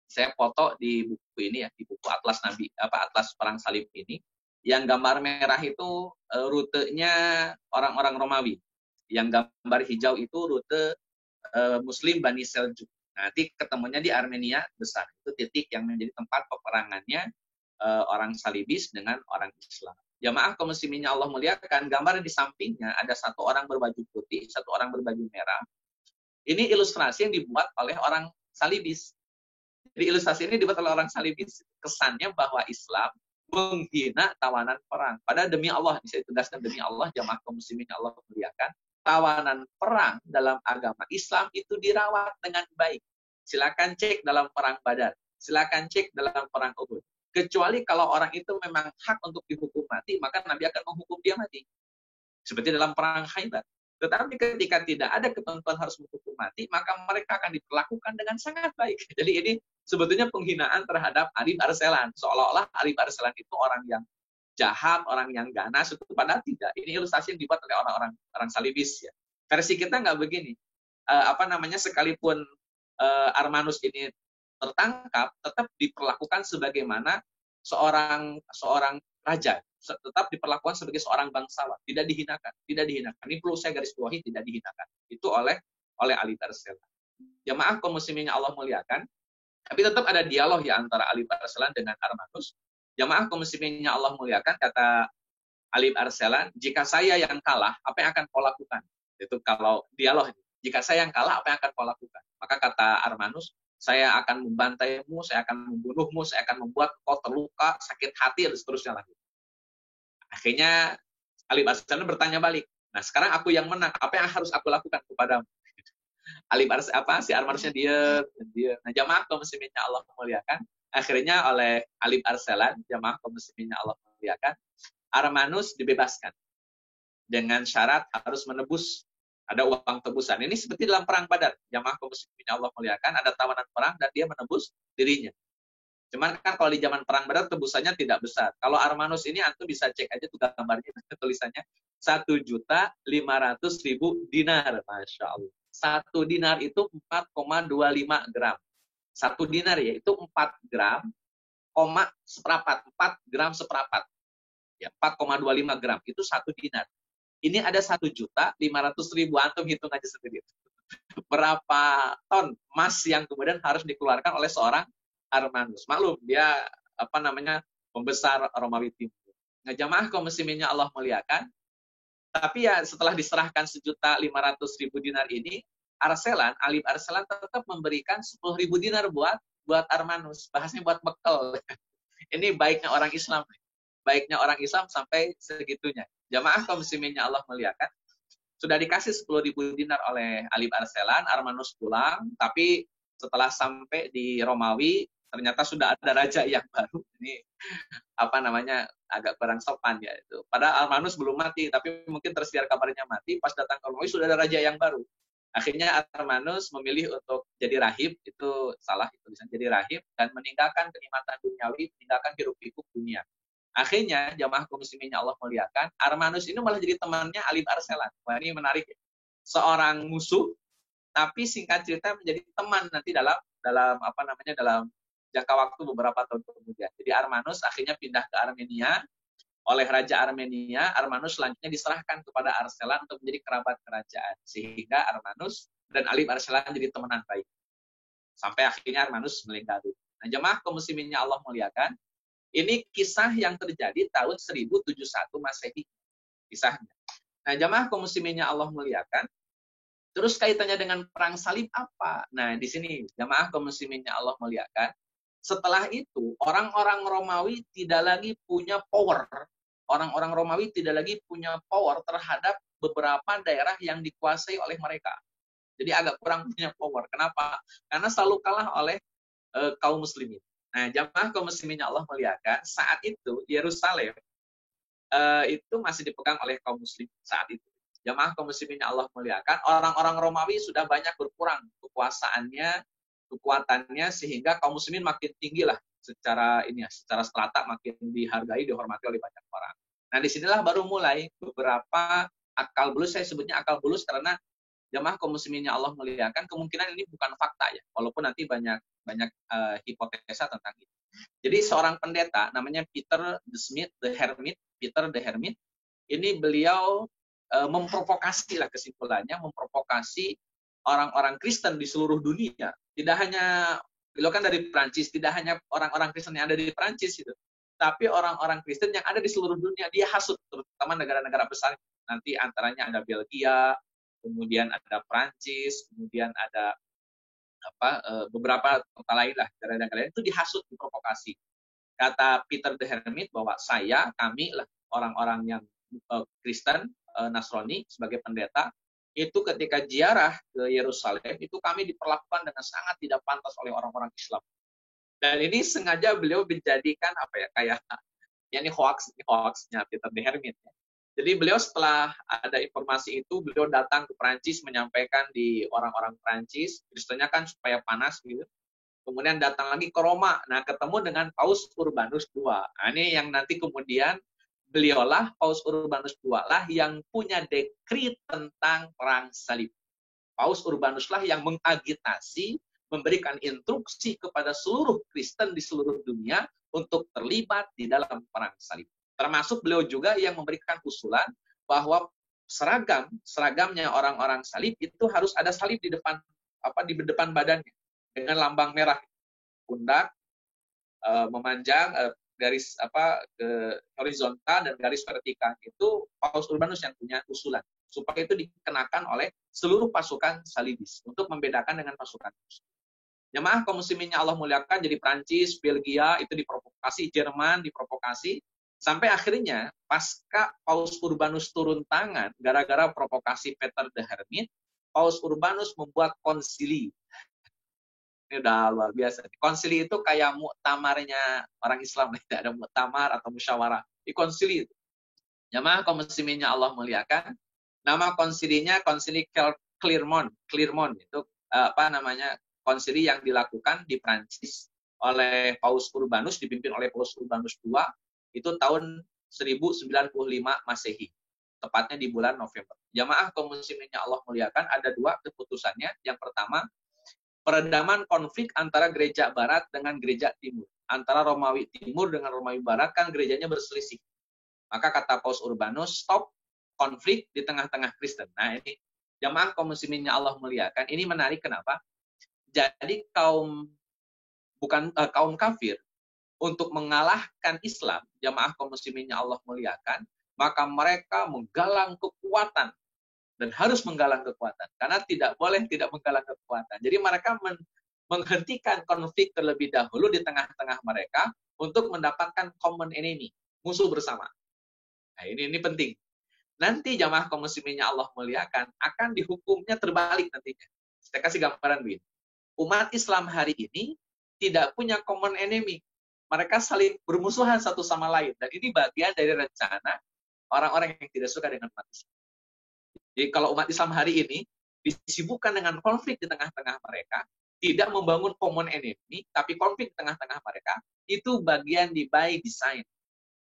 Saya foto di buku ini ya, di buku Atlas Nabi, Atlas Perang Salib ini. Yang gambar merah itu rutenya orang-orang Romawi. Yang gambar hijau itu rute Muslim Bani Seljuk. Nanti ketemunya di Armenia besar. Itu titik yang menjadi tempat peperangannya orang Salibis dengan orang Islam. Jamaah kaum muslimin Allah muliakan, gambar di sampingnya ada satu orang berbaju putih, satu orang berbaju merah. Ini ilustrasi yang dibuat oleh orang Salibis. Jadi ilustrasi ini dibuat oleh orang Salibis. Kesannya bahwa Islam menghina tawanan perang. Padahal demi Allah, bisa ditegaskan demi Allah, jamaah kaum muslimin Allah muliakan, tawanan perang dalam agama Islam itu dirawat dengan baik. Silakan cek dalam perang Badar, silakan cek dalam perang Uhud. Kecuali kalau orang itu memang hak untuk dihukum mati, maka Nabi akan menghukum dia mati. Seperti dalam perang Khaybar. Tetapi ketika tidak ada ketentuan harus menghukum mati, maka mereka akan diperlakukan dengan sangat baik. Jadi ini sebetulnya penghinaan terhadap Alib Arselan. Seolah-olah Alib Arselan itu orang yang jahat, orang yang ganas, itu padahal tidak. Ini ilustrasi yang dibuat oleh orang Salibis. Ya. Versi kita nggak begini. Sekalipun Armanus ini tertangkap, tetap diperlakukan sebagaimana seorang raja, tetap diperlakukan sebagai seorang bangsawan, tidak dihinakan. Ini perlu saya garis bawahi, tidak dihinakan. Itu oleh Ali Arselan. Jamaah kaum muslimin yang Allah muliakan, tapi tetap ada dialog ya antara Ali Arselan dengan Armanus. Jamaah kaum muslimin yang Allah muliakan, kata Ali Arselan, jika saya yang kalah, apa yang akan kau lakukan? Itu kalau dialog. Jika saya yang kalah, apa yang akan kau lakukan? Maka kata Armanus, saya akan membantaimu, saya akan membunuhmu, saya akan membuat kau terluka, sakit hati, dan seterusnya lagi. Akhirnya Ali Arselan bertanya balik. Nah, sekarang aku yang menang, apa yang harus aku lakukan kepadamu? Si Armanusnya dia. Nah, jamaah kaum muslimin yang Allah muliakan, akhirnya oleh Ali Arselan, jamaah kaum muslimin yang Allah muliakan, Armanus dibebaskan dengan syarat harus menebus, ada uang tebusan. Ini seperti dalam perang Badar, jamaah kaum muslimin yang Allah muliakan, ada tawanan perang dan dia menebus dirinya. Cuman kan kalau di zaman perang Badar tebusannya tidak besar. Kalau Armanus ini antum bisa cek aja tuh gambarnya, tulisannya 1.500.000 dinar, masya Allah. 1 dinar itu 4,25 gram. 1 dinar ya itu 4 gram, 4 gram seperapat. Ya, 4,25 gram itu 1 dinar. Ini ada 1.500.000, antum hitung aja sendiri. Berapa ton emas yang kemudian harus dikeluarkan oleh seorang Armanus. Maklum dia pembesar Romawi Timur. Nah, jamaah kaum muslimin yang Allah muliakan, tapi ya setelah diserahkan 1.500.000 dinar ini, Ali Arselan tetap memberikan 10.000 dinar buat Armanus. Bahasanya buat bekal. Ini baiknya orang Islam. Baiknya orang Islam sampai segitunya. Jamaah kaum muslimin yang Allah muliakan, sudah dikasih 10.000 dinar oleh Ali Arselan, Armanus pulang, tapi setelah sampai di Romawi, ternyata sudah ada raja yang baru. Ini agak kurang sopan ya itu. Padahal Armanus belum mati, tapi mungkin tersiar kabarnya mati. Pas datang ke Romawi sudah ada raja yang baru. Akhirnya Armanus memilih untuk jadi rahib, itu salah, itu bisa jadi rahib dan meninggalkan kenikmatan duniawi, meninggalkan hiruk-pikuk dunia. Akhirnya jamaah kaum muslimin yang Allah muliakan, Armanus ini malah jadi temannya Ali Arselan. Wah, ini menarik ya. Seorang musuh, tapi singkat cerita menjadi teman nanti dalam jangka waktu beberapa tahun kemudian. Jadi Armanus akhirnya pindah ke Armenia. Oleh Raja Armenia, Armanus selanjutnya diserahkan kepada Arselan untuk menjadi kerabat kerajaan. Sehingga Armanus dan Ali Arselan jadi teman baik. Sampai akhirnya Armanus meninggal. Nah, jemaah kaum muslimin yang Allah muliakan, ini kisah yang terjadi tahun 1071 Masehi. Kisahnya. Nah, jemaah kaum muslimin yang Allah muliakan, terus kaitannya dengan perang salib apa? Nah, di sini jemaah kaum muslimin yang Allah muliakan, setelah itu orang-orang Romawi tidak lagi punya power. Orang-orang Romawi tidak lagi punya power terhadap beberapa daerah yang dikuasai oleh mereka. Jadi agak kurang punya power. Kenapa? Karena selalu kalah oleh kaum muslimin. Nah, jamaah kaum muslimin yang Allah muliakan, saat itu Yerusalem itu masih dipegang oleh kaum muslim saat itu. Jamaah kaum muslimin yang Allah muliakan, orang-orang Romawi sudah banyak berkurang kekuatannya, sehingga kaum muslimin makin tinggi lah secara strata, makin dihargai, dihormati oleh banyak orang. Nah, disinilah baru mulai beberapa akal bulus, saya sebutnya akal bulus karena jamaah kaum muslimin yang Allah muliakan, kemungkinan ini bukan fakta ya, walaupun nanti banyak hipotesa tentang itu. Jadi seorang pendeta namanya Peter the Hermit, ini beliau memprovokasi lah kesimpulannya, memprovokasi orang-orang Kristen di seluruh dunia. Tidak hanya, beliau kan dari Prancis, tidak hanya orang-orang Kristen yang ada di Prancis itu, tapi orang-orang Kristen yang ada di seluruh dunia dia hasut, terutama negara-negara besar. Nanti antaranya ada Belgia, kemudian ada Prancis, kemudian ada beberapa kota lain lah, negara-negara lain itu dihasut, diprovokasi. Kata Peter the Hermit bahwa kami lah orang-orang yang Kristen, Nasrani sebagai pendeta, itu ketika ziarah ke Yerusalem itu kami diperlakukan dengan sangat tidak pantas oleh orang-orang Islam. Dan ini sengaja beliau menjadikan kayak ini hoaxnya Peter the Hermit. Jadi beliau setelah ada informasi itu, beliau datang ke Prancis menyampaikan di orang-orang Prancis, Kristennya kan supaya panas gitu. Kemudian datang lagi ke Roma, nah ketemu dengan Paus Urbanus II. Nah, ini yang nanti kemudian beliaulah, Paus Urbanus II lah yang punya dekrit tentang perang salib. Paus Urbanus lah yang mengagitasi, memberikan instruksi kepada seluruh Kristen di seluruh dunia untuk terlibat di dalam perang salib. Termasuk beliau juga yang memberikan usulan bahwa seragamnya orang-orang salib itu harus ada salib di depan badannya dengan lambang merah, pundak memanjang garis ke horizontal dan garis vertikal. Itu Paus Urbanus yang punya usulan supaya itu dikenakan oleh seluruh pasukan salibis untuk membedakan dengan pasukan Muslim. Jemaah kaum muslimin yang Allah muliakan, jadi Prancis, Belgia itu diprovokasi, Jerman diprovokasi, sampai akhirnya pasca Paus Urbanus turun tangan gara-gara provokasi Peter the Hermit, Paus Urbanus membuat konsili. Ini udah luar biasa. Konsili itu kayak muktamarnya orang Islam, tidak ada muktamar atau musyawarah. Di konsili itu. Jemaah kaum muslimin yang Allah muliakan, nama konsilinya konsili Clermont itu konsili yang dilakukan di Prancis oleh Paus Urbanus, dipimpin oleh Paus Urbanus II, itu tahun 1095 Masehi, tepatnya di bulan November. Jamaah kaum muslimin yang Allah muliakan, ada dua keputusannya. Yang pertama, peredaman konflik antara gereja Barat dengan gereja Timur. Antara Romawi Timur dengan Romawi Barat kan gerejanya berselisih. Maka kata Paus Urbanus, stop konflik di tengah-tengah Kristen. Nah ini, jamaah kaum muslimin yang Allah muliakan, ini menarik kenapa? Jadi kaum kafir untuk mengalahkan Islam, jamaah kaum muslimin yang Allah muliakan, maka mereka menggalang kekuatan dan harus menggalang kekuatan karena tidak boleh tidak menggalang kekuatan. Jadi mereka menghentikan konflik terlebih dahulu di tengah-tengah mereka untuk mendapatkan common enemy, musuh bersama. Nah, ini penting. Nanti jamaah kaum muslimin yang Allah muliakan akan dihukumnya terbalik nantinya. Saya kasih gambaran begini. Umat Islam hari ini tidak punya common enemy. Mereka saling bermusuhan satu sama lain. Dan ini bagian dari rencana orang-orang yang tidak suka dengan umat Islam. Jadi kalau umat Islam hari ini disibukkan dengan konflik di tengah-tengah mereka, tidak membangun common enemy, tapi konflik di tengah-tengah mereka, itu bagian by design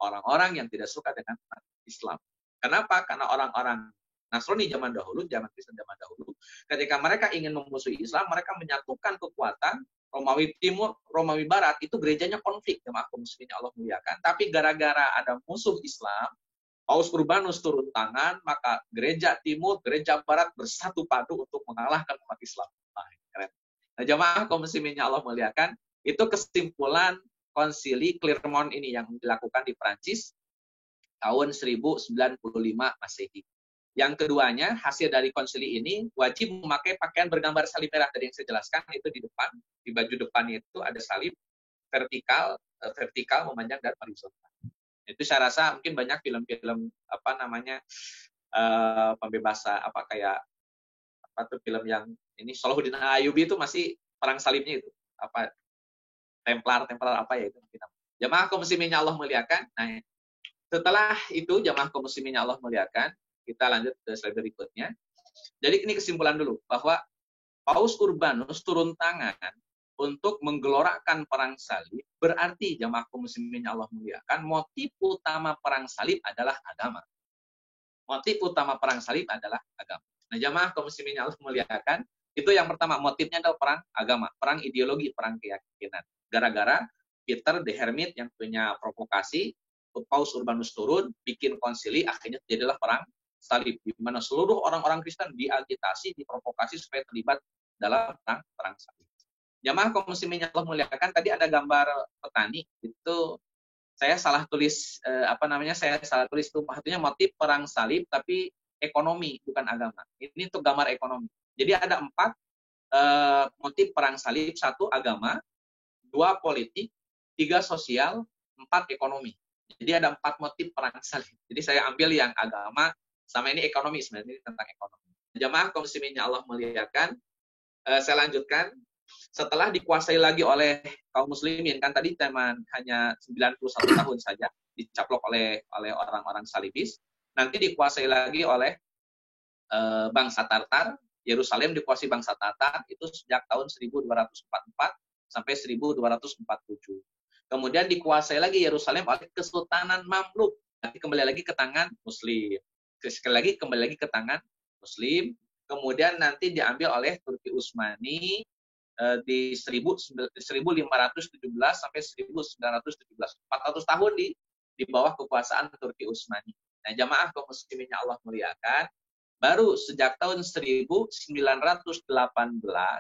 orang-orang yang tidak suka dengan umat Islam. Kenapa? Karena orang-orang Nasrani zaman dahulu, zaman Kristen zaman dahulu, ketika mereka ingin memusuhi Islam, mereka menyatukan kekuatan Romawi Timur, Romawi Barat, itu gerejanya konflik, jemaah kaum muslimin Allah muliakan. Tapi gara-gara ada musuh Islam, Paus Urbanus turun tangan, maka gereja Timur, gereja Barat bersatu padu untuk mengalahkan umat Islam. Nah, keren. Nah, jemaah kaum muslimin Allah muliakan, itu kesimpulan konsili Clermont ini yang dilakukan di Prancis tahun 1095 Masehi. Yang keduanya, hasil dari konsili ini wajib memakai pakaian bergambar salib merah. Tadi yang saya jelaskan itu di depan, di baju depannya itu ada salib vertikal memanjang dan horizontal. Itu saya rasa mungkin banyak film-film pembebasan film yang ini Salahuddin Ayyubi itu masih perang salibnya itu Templar apa ya itu mungkin. Jamaah kaum muslimin Allah muliakan. Nah, setelah itu jamaah kaum muslimin Allah muliakan, kita lanjut ke slide berikutnya. Jadi ini kesimpulan dulu bahwa Paus Urbanus turun tangan untuk menggelorakan perang salib, berarti jamaah kaum muslimin yang Allah muliakan, motif utama perang salib adalah agama. Motif utama perang salib adalah agama. Nah, jamaah kaum muslimin yang Allah muliakan, itu yang pertama, motifnya adalah perang agama, perang ideologi, perang keyakinan. Gara-gara Peter the Hermit yang punya provokasi, Paus Urbanus turun, bikin konsili, akhirnya terjadilah perang salib, di mana seluruh orang-orang Kristen diagitasi, diprovokasi supaya terlibat dalam perang salib. Jamaah kaum muslimin yang Allah muliakan, tadi ada gambar petani, itu saya salah tulis saya salah tulis itu artinya motif perang salib tapi ekonomi bukan agama. Ini untuk gambar ekonomi. Jadi ada 4 motif perang salib, 1 agama, 2 politik, 3 sosial, 4 ekonomi. Jadi ada 4 motif perang salib. Jadi saya ambil yang agama sama ini ekonomi, sebenarnya ini tentang ekonomi. Jamaah kaum muslimin yang Allah muliakan, saya lanjutkan. Setelah dikuasai lagi oleh kaum muslimin, kan tadi hanya 91 tahun saja dicaplok oleh orang-orang salibis, nanti dikuasai lagi oleh bangsa Tartar. Yerusalem dikuasai bangsa Tartar itu sejak tahun 1244 sampai 1247. Kemudian dikuasai lagi Yerusalem oleh Kesultanan Mamluk, nanti kembali lagi ke tangan Muslim. Sekali lagi kembali lagi ke tangan Muslim. Kemudian nanti diambil oleh Turki Utsmani di 1517 sampai 1917, 400 tahun di bawah kekuasaan Turki Utsmani. Nah, jamaah kaum muslimin yang Allah muliakan, baru sejak tahun 1918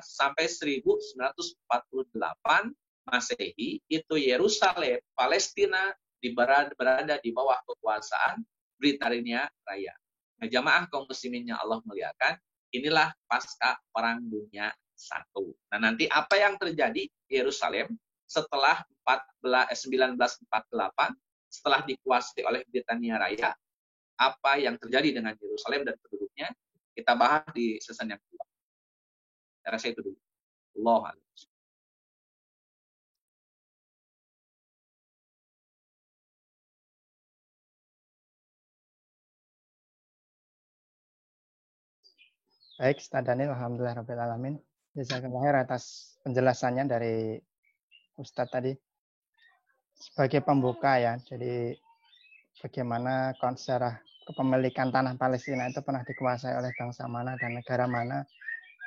sampai 1948 Masehi itu Yerusalem, Palestina berada di bawah kekuasaan Britania Raya. Nah, jamaah kaum muslimin yang Allah muliakan, inilah pasca Perang Dunia I. Nah, nanti apa yang terjadi Yerusalem setelah 1948, setelah dikuasai oleh Britania Raya, apa yang terjadi dengan Yerusalem dan penduduknya, kita bahas di sesi yang kedua. Saya rasa itu dulu. Allah. Baik, Ustaz Daniel, alhamdulillah rabbil alamin. Jazakallahu khair atas penjelasannya dari Ustadz tadi. Sebagai pembuka ya, jadi bagaimana sejarah kepemilikan tanah Palestina itu pernah dikuasai oleh bangsa mana dan negara mana.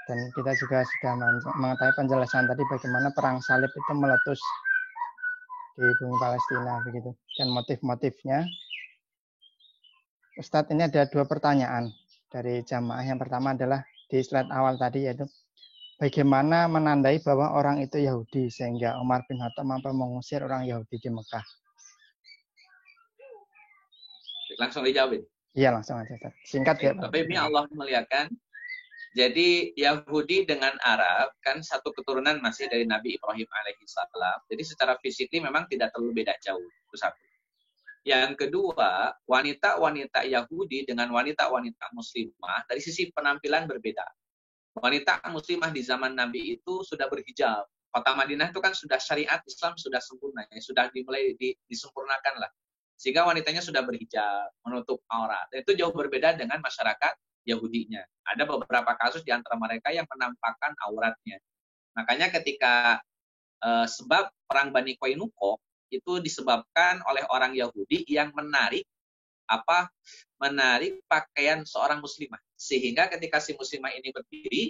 Dan kita juga sudah mengetahui penjelasan tadi bagaimana perang salib itu meletus di bumi Palestina begitu. Dan motif-motifnya. Ustadz, ini ada 2 pertanyaan dari jamaah. Yang pertama adalah di slide awal tadi, yaitu bagaimana menandai bahwa orang itu Yahudi sehingga Umar bin Khattab mampu mengusir orang Yahudi di Mekah? Langsung dijawabin. Iya, langsung aja. Singkat ya, Pak. Tapi ini Allah muliakan. Jadi Yahudi dengan Arab kan satu keturunan masih dari Nabi Ibrahim alaihissalam. Jadi secara fisik memang tidak terlalu beda jauh. Itu satu. Yang kedua, wanita-wanita Yahudi dengan wanita-wanita Muslimah dari sisi penampilan berbeda. Wanita Muslimah di zaman Nabi itu sudah berhijab. Kota Madinah itu kan sudah syariat Islam sudah sempurna, ya, sudah dimulai disempurnakan lah. Sehingga wanitanya sudah berhijab, menutup aurat. Dan itu jauh berbeda dengan masyarakat Yahudinya. Ada beberapa kasus di antara mereka yang menampakkan auratnya. Makanya ketika sebab perang Bani Qainuqa itu disebabkan oleh orang Yahudi yang menarik pakaian seorang muslimah. Sehingga ketika si muslimah ini berdiri,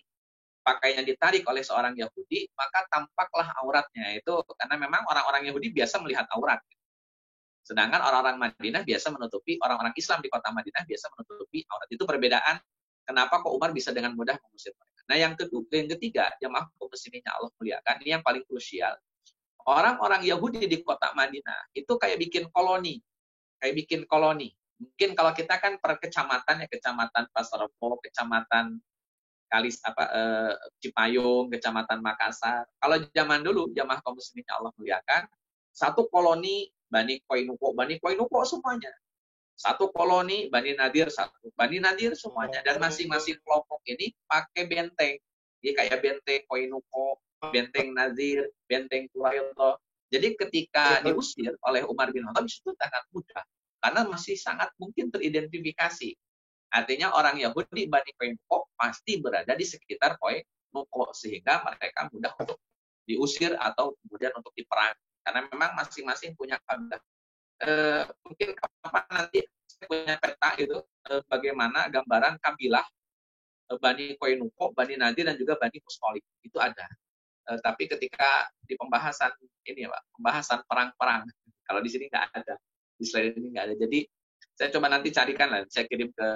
pakaiannya ditarik oleh seorang Yahudi, maka tampaklah auratnya. Itu karena memang orang-orang Yahudi biasa melihat aurat. Sedangkan orang-orang Madinah biasa menutupi, orang-orang Islam di kota Madinah biasa menutupi aurat. Itu perbedaan kenapa kok Umar bisa dengan mudah mengusir mereka. Nah, yang ketiga, jamaah kaum muslimin yang Allah muliakan, ini yang paling krusial. Orang-orang Yahudi di kota Madinah itu kayak bikin koloni. Mungkin kalau kita kan per kecamatan, ya kecamatan Pasar Rebo, kecamatan Cipayung, kecamatan Makassar. Kalau zaman dulu, jamaah kaum muslimin yang Allah muliakan, satu koloni Bani Qainuqa semuanya. Satu koloni Bani Nadir semuanya. Dan masing-masing kelompok ini pakai benteng. Jadi kayak benteng Qainuqa, benteng Nadir, benteng Quraidah. Jadi ketika diusir oleh Umar bin Khattab itu sangat mudah. Karena masih sangat mungkin teridentifikasi. Artinya orang Yahudi Bani Qainuqa pasti berada di sekitar Qainuqa. Sehingga mereka mudah untuk diusir atau kemudian untuk diperangi. Karena memang masing-masing punya kabilah. Mungkin kapan nanti saya punya peta itu bagaimana gambaran kabilah Bani Qainuqa, Bani Nadir dan juga Bani Mustalik itu ada. Tapi ketika di pembahasan ini Pak, pembahasan perang-perang, kalau di sini nggak ada, di slide ini nggak ada. Jadi saya coba nanti carikan lah, saya kirim ke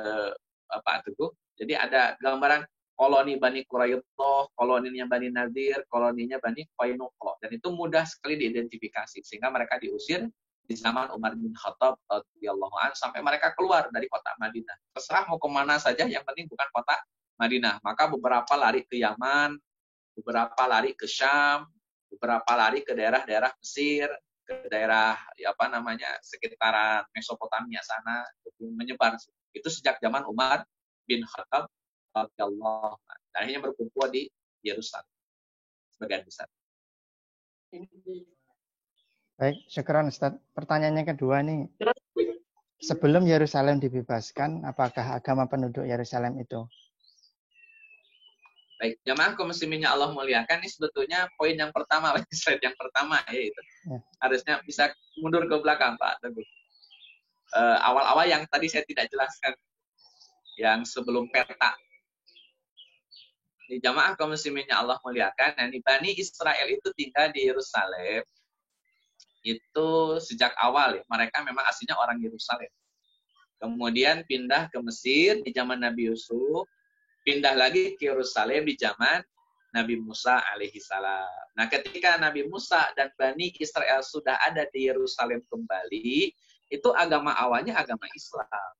Pak Teguh. Jadi ada gambaran koloni Bani Quraidah, koloninya Bani Nadir, koloninya Bani Qainuqa, dan itu mudah sekali diidentifikasi sehingga mereka diusir di zaman Umar bin Khattab radhiyallahu anhu sampai mereka keluar dari kota Madinah. Terserah mau kemana saja, yang penting bukan kota Madinah. Maka beberapa lari ke Yaman, beberapa lari ke Syam, beberapa lari ke daerah-daerah Mesir, ke daerah sekitaran Mesopotamia sana, menyebar. Itu sejak zaman Umar bin Khattab radhiyallahu anhu. Akhirnya berkumpul di Yerusalem sebagian besar. Baik, syukran Ustaz. Pertanyaannya kedua nih. Sebelum Yerusalem dibebaskan, apakah agama penduduk Yerusalem itu? Baik, jamaah kaum muslimin yang Allah muliakan, ini sebetulnya poin yang pertama, slide yang pertama ya itu. Ya. Harusnya bisa mundur ke belakang Pak Teguh. Awal-awal yang tadi saya tidak jelaskan, yang sebelum peta. Di jamaah kaum muslimin yang Allah muliakan, nah, Bani Israel itu tinggal di Yerusalem. Itu sejak awal ya, mereka memang aslinya orang Yerusalem. Kemudian pindah ke Mesir di zaman Nabi Yusuf, pindah lagi ke Yerusalem di zaman Nabi Musa alaihi salam. Nah, ketika Nabi Musa dan Bani Israel sudah ada di Yerusalem kembali, itu agama awalnya agama Islam.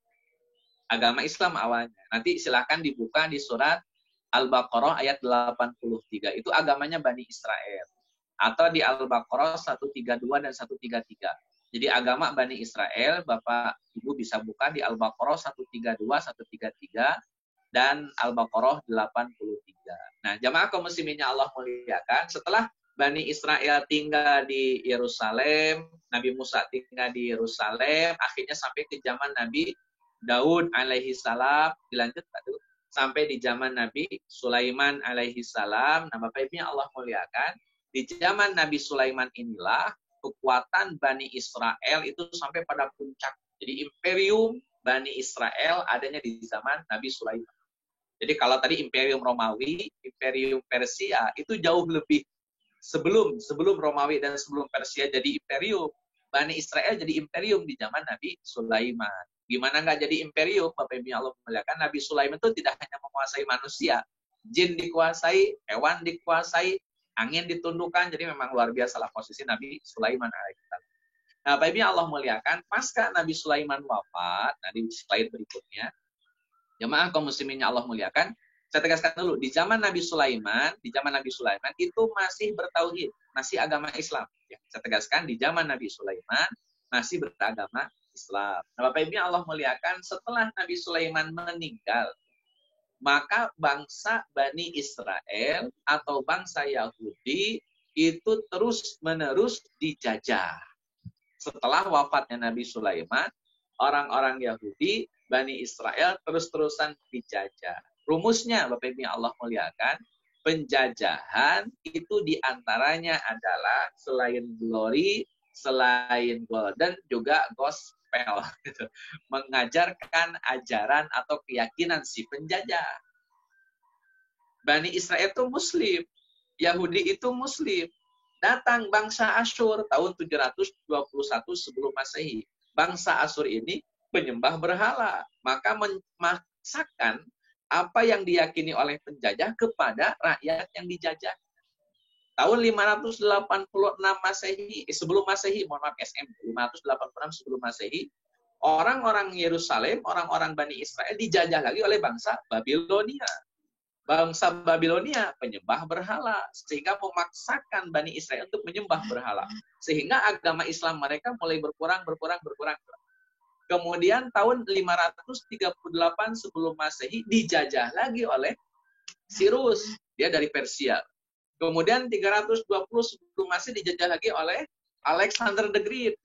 Agama Islam awalnya. Nanti silakan dibuka di surat Al-Baqarah ayat 83. Itu agamanya Bani Israel. Atau di Al-Baqarah 132 dan 133. Jadi agama Bani Israel, Bapak Ibu bisa buka di Al-Baqarah 132, 133 dan Al-Baqarah 83. Nah, jamaah kaum muslimin yang Allah muliakan, setelah Bani Israel tinggal di Yerusalem, Nabi Musa tinggal di Yerusalem, akhirnya sampai ke zaman Nabi Daud alaihi salam, dilanjut Pak Dulu, sampai di zaman Nabi Sulaiman alaihi salam. Nah, Bapak Ibu yang Allah muliakan, di zaman Nabi Sulaiman inilah kekuatan Bani Israel itu sampai pada puncak. Jadi imperium Bani Israel adanya di zaman Nabi Sulaiman. Jadi kalau tadi imperium Romawi, imperium Persia itu jauh lebih sebelum Romawi dan sebelum Persia jadi imperium. Bani Israel jadi imperium di zaman Nabi Sulaiman. Gimana nggak jadi imperium? Bapak Ibu Allah memuliakan, Nabi Sulaiman itu tidak hanya menguasai manusia, jin dikuasai, hewan dikuasai, angin ditundukkan, jadi memang luar biasa lah posisi Nabi Sulaiman alaihissalam. Nah, Bapak Ibu Allah muliakan, pasca Nabi Sulaiman wafat, nah di slide berikutnya, jemaah kaum muslimin yang Allah muliakan, saya tegaskan dulu, di zaman Nabi Sulaiman itu masih bertauhid, masih agama Islam. Ya, saya tegaskan, di zaman Nabi Sulaiman masih beragama Islam. Nah, Bapak Ibu Allah muliakan, setelah Nabi Sulaiman meninggal, maka bangsa Bani Israel atau bangsa Yahudi itu terus-menerus dijajah. Setelah wafatnya Nabi Sulaiman, orang-orang Yahudi, Bani Israel terus-terusan dijajah. Rumusnya, Bapak Ibu Allah muliakan, penjajahan itu diantaranya adalah selain glory, selain golden, juga gospel. Gitu. Mengajarkan ajaran atau keyakinan si penjajah. Bani Israel itu Muslim, Yahudi itu Muslim. Datang bangsa Asyur tahun 721 sebelum Masehi. Bangsa Asyur ini penyembah berhala, maka memaksakan apa yang diyakini oleh penjajah kepada rakyat yang dijajah. Tahun 586 Masehi, sebelum Masehi, mohon maaf SM, 586 sebelum Masehi, orang-orang Yerusalem, orang-orang Bani Israel dijajah lagi oleh bangsa Babilonia. Bangsa Babilonia penyembah berhala, sehingga memaksakan Bani Israel untuk menyembah berhala. Sehingga agama Islam mereka mulai berkurang. Kemudian tahun 538 sebelum Masehi dijajah lagi oleh Cyrus, dia dari Persia. Kemudian 320 sebelum Masehi dijajah lagi oleh Alexander the Great.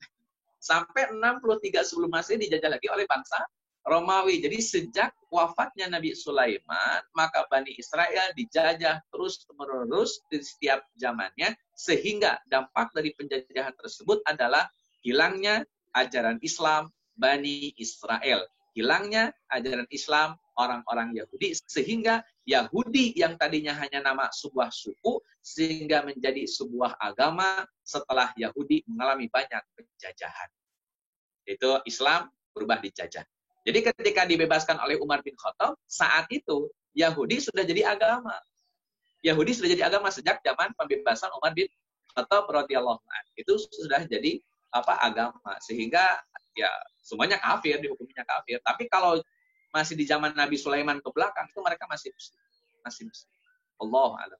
Sampai 63 sebelum Masehi dijajah lagi oleh bangsa Romawi. Jadi sejak wafatnya Nabi Sulaiman, maka Bani Israel dijajah terus-menerus di setiap zamannya, sehingga dampak dari penjajahan tersebut adalah hilangnya ajaran Islam Bani Israel. Hilangnya ajaran Islam orang-orang Yahudi, sehingga Yahudi yang tadinya hanya nama sebuah suku, sehingga menjadi sebuah agama setelah Yahudi mengalami banyak penjajahan. Itu Islam berubah dijajah. Jadi ketika dibebaskan oleh Umar bin Khattab, saat itu Yahudi sudah jadi agama. Yahudi sudah jadi agama sejak zaman pembebasan Umar bin Khattab radhiyallahu anhu. Itu sudah jadi agama, sehingga ya semuanya kafir, dihukuminya kafir. Tapi kalau masih di zaman Nabi Sulaiman ke belakang, itu mereka masih muslim. Allah a'lam.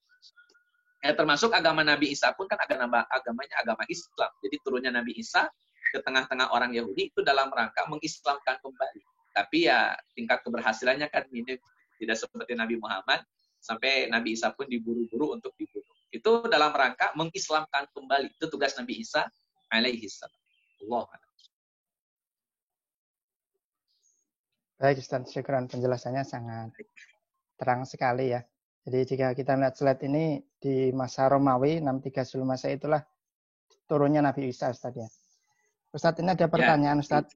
Termasuk agama Nabi Isa pun kan agamanya agama Islam. Jadi turunnya Nabi Isa ke tengah-tengah orang Yahudi itu dalam rangka mengislamkan kembali. Tapi ya tingkat keberhasilannya kan minim, tidak seperti Nabi Muhammad, sampai Nabi Isa pun diburu-buru untuk dibunuh. Itu dalam rangka mengislamkan kembali. Itu tugas Nabi Isa alaihi salam. Allah a'lam. Baik Ustaz, syukran, penjelasannya sangat terang sekali ya. Jadi jika kita melihat slide ini di masa Romawi 63 sebelum masa itulah turunnya Nabi Isa Ustaz ya. Ustaz ini ada pertanyaan Ustaz.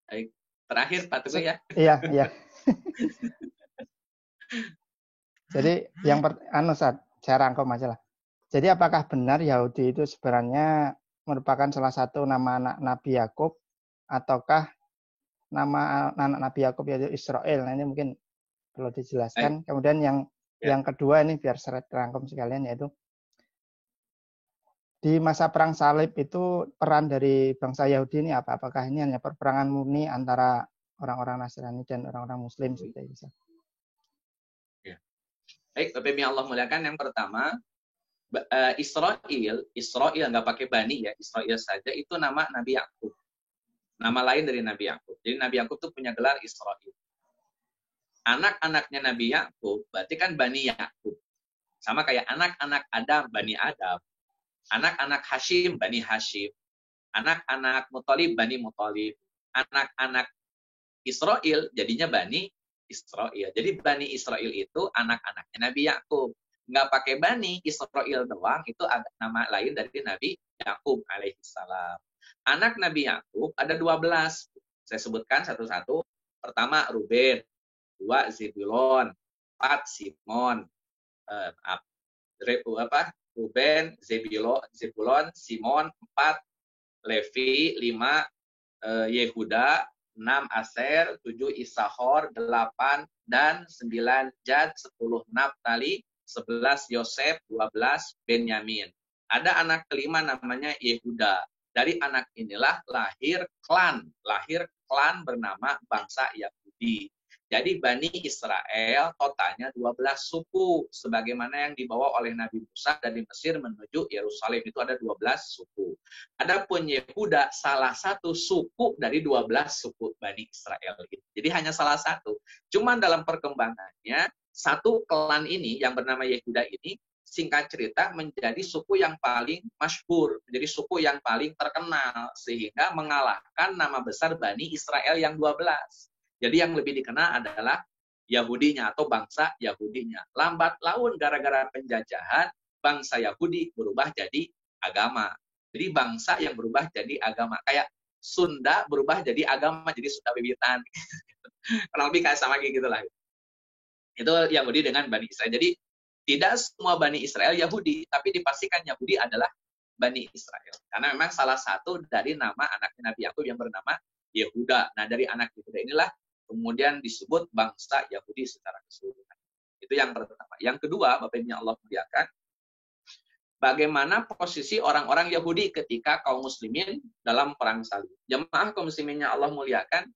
Baik. Terakhir Pak Teguh ya. Iya. Jadi yang Ustaz, saya rangkum aja lah. Jadi apakah benar Yahudi itu sebenarnya merupakan salah satu nama anak Nabi Yakub, ataukah nama anak Nabi Yakub yaitu Israel? Nah ini mungkin perlu dijelaskan. Kemudian yang kedua ini biar seret rangkum sekalian, yaitu di masa perang salib itu peran dari bangsa Yahudi ini apa? Apakah ini hanya perperangan murni antara orang-orang Nasrani dan orang-orang Muslim seperti itu? Ya. Baik, Bapak Ibu Allah muliakan, yang pertama Israel nggak pakai bani ya, Israel saja itu nama Nabi Yakub. Nama lain dari Nabi Yakub. Jadi Nabi Yakub itu punya gelar Israel. Anak-anaknya Nabi Yakub berarti kan Bani Yakub. Sama kayak anak-anak Adam, Bani Adam. Anak-anak Hashim, Bani Hashim. Anak-anak Muthalib, Bani Muthalib. Anak-anak Israel jadinya Bani Israel. Jadi Bani Israel itu anak-anaknya Nabi Yakub. Nggak pakai Bani Israel doang, itu ada nama lain dari Nabi Yakub alaihissalam. Anak Nabi Yakub ada 12. Saya sebutkan satu-satu. Pertama Ruben, 2 Zebulon, 4 Simon, Ruben, Zebulon, Simon, 4 Levi, 5 Yehuda, 6 Aser, 7 Isahor, 8 Dan, 9 Gad, 10 Naftali, 11 Yosef, 12 Benyamin. Ada anak kelima namanya Yehuda. Dari anak inilah lahir klan bernama bangsa Yahudi. Jadi Bani Israel totalnya 12 suku, sebagaimana yang dibawa oleh Nabi Musa dari Mesir menuju Yerusalem, itu ada 12 suku. Adapun Yehuda salah satu suku dari 12 suku Bani Israel. Jadi hanya salah satu. Cuman dalam perkembangannya, satu klan ini yang bernama Yehuda ini, singkat cerita menjadi suku yang paling masyhur, menjadi suku yang paling terkenal, sehingga mengalahkan nama besar Bani Israel yang 12. Jadi yang lebih dikenal adalah Yahudinya atau bangsa Yahudinya. Lambat laun gara-gara penjajahan, bangsa Yahudi berubah jadi agama. Jadi bangsa yang berubah jadi agama. Kayak Sunda berubah jadi agama, jadi Sunda Wiwitan. Kurang lebih kayak sama kayak gitulah. Itu Yahudi dengan Bani Israel. Jadi tidak semua Bani Israel Yahudi, tapi dipastikan Yahudi adalah Bani Israel. Karena memang salah satu dari nama anaknya Nabi Yakub yang bernama Yehuda. Nah dari anak Yehuda inilah kemudian disebut bangsa Yahudi secara keseluruhan. Itu yang pertama. Yang kedua, Bapak Ibu Allah muliakan, bagaimana posisi orang-orang Yahudi ketika kaum muslimin dalam perang salib. Jemaah kaum musliminnya Allah muliakan,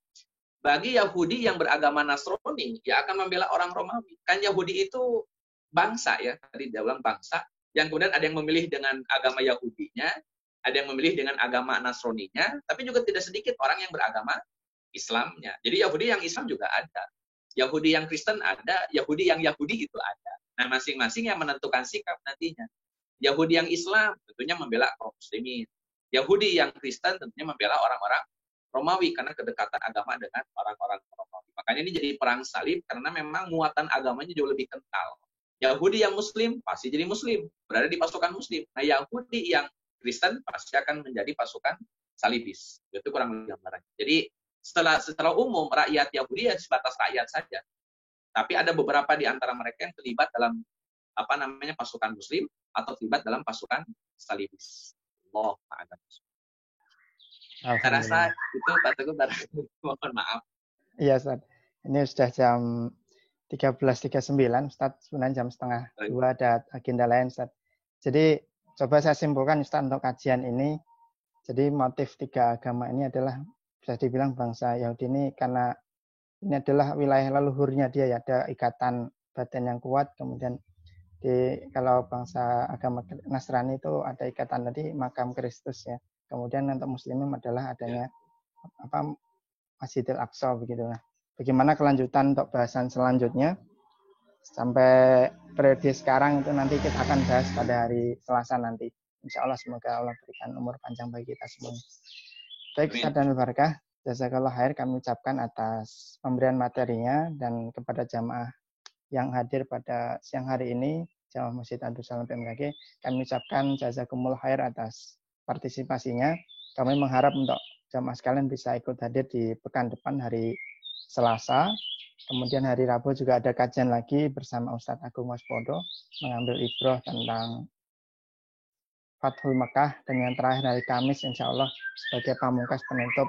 bagi Yahudi yang beragama Nasrani, ya akan membela orang Romawi. Kan Yahudi itu bangsa ya, tadi dia bilang bangsa, yang kemudian ada yang memilih dengan agama Yahudinya, ada yang memilih dengan agama Nasraninya, tapi juga tidak sedikit orang yang beragama Islamnya. Jadi Yahudi yang Islam juga ada. Yahudi yang Kristen ada, Yahudi yang Yahudi itu ada. Nah, masing-masing yang menentukan sikap nantinya. Yahudi yang Islam tentunya membela kaum muslimin. Yahudi yang Kristen tentunya membela orang-orang Romawi karena kedekatan agama dengan orang-orang Romawi. Makanya ini jadi perang salib karena memang muatan agamanya jauh lebih kental. Yahudi yang Muslim pasti jadi Muslim, berada di pasukan Muslim. Nah, Yahudi yang Kristen pasti akan menjadi pasukan salibis. Itu kurang lebih gambarannya. Jadi setelah umum rakyat Yahudi ya sebatas rakyat saja. Tapi ada beberapa di antara mereka yang terlibat dalam pasukan Muslim atau terlibat dalam pasukan salibis. Allah Ta'ala. Saya rasa itu Pak Teguh, mohon maaf. Iya, Ustaz. Ini sudah jam 13.39, Ustaz. Sebenarnya jam setengah 2 ada agenda lain, Ustaz. Jadi, coba saya simpulkan, Ustaz, untuk kajian ini. Jadi, motif tiga agama ini adalah, bisa dibilang bangsa Yahudi ini, karena ini adalah wilayah leluhurnya dia, ya. Ada ikatan batin yang kuat. Kemudian, kalau bangsa agama Nasrani itu ada ikatan tadi, makam Kristus, ya. Kemudian untuk Muslimin adalah adanya Masjidil Aqsa begitu. Nah, bagaimana kelanjutan untuk bahasan selanjutnya sampai periode sekarang itu nanti kita akan bahas pada hari Selasa nanti. Insya Allah semoga Allah berikan umur panjang bagi kita semua. Baik, Ustaz dan Barakah, jazakallah khair kami ucapkan atas pemberian materinya dan kepada jamaah yang hadir pada siang hari ini, jamaah Masjid Abdul Salam PMKG, kami ucapkan jazakumullah khair atas partisipasinya. Kami mengharap untuk jamaah sekalian bisa ikut hadir di pekan depan hari Selasa. Kemudian hari Rabu juga ada kajian lagi bersama Ustadz Agung Waspodo mengambil ibrah tentang Fathul Mekah, dan yang terakhir hari Kamis insya Allah sebagai pamungkas penutup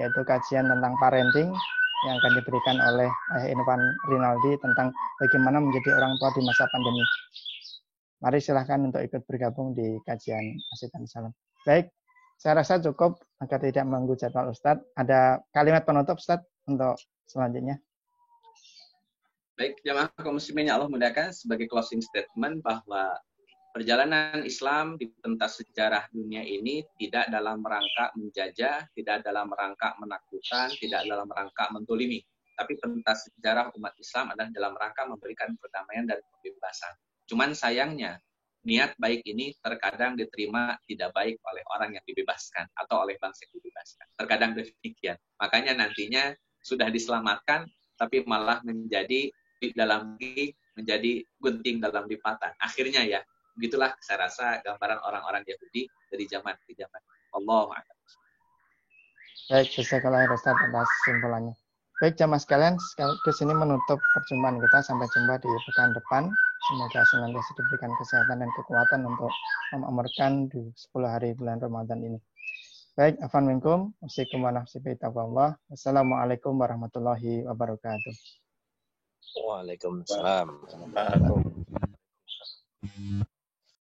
yaitu kajian tentang parenting yang akan diberikan oleh Ayah Irfan Rinaldi tentang bagaimana menjadi orang tua di masa pandemi. Mari silahkan untuk ikut bergabung di kajian Masjid Abdul Salam. Baik, saya rasa cukup agar tidak mengganggu jadwal Ustadz. Ada kalimat penutup Ustadz untuk selanjutnya. Baik, jamaah kaum muslimin yang Allah muliakan, sebagai closing statement bahwa perjalanan Islam di pentas sejarah dunia ini tidak dalam rangka menjajah, tidak dalam rangka menakutkan, tidak dalam rangka mentolimi. Tapi pentas sejarah umat Islam adalah dalam rangka memberikan perdamaian dan kebebasan. Cuman sayangnya, niat baik ini terkadang diterima tidak baik oleh orang yang dibebaskan atau oleh bangsa yang dibebaskan. Terkadang demikian. Makanya nantinya sudah diselamatkan, tapi malah menjadi gunting dalam lipatan. Akhirnya ya, begitulah saya rasa gambaran orang-orang Yahudi dari zaman ke zaman. Allahu a'lam. Baik, jazakallah khair Ustaz atas simpulannya. Baik, jamaah sekalian, ke sini menutup perjumpaan kita. Sampai jumpa di pekan depan. Semoga senantiasa diberikan kesehatan dan kekuatan untuk memakmurkan di 10 hari bulan Ramadan ini. Baik, afwan minkum, wassalamualaikum warahmatullahi wabarakatuh. Wassalamualaikum warahmatullahi wabarakatuh. Waalaikumsalam.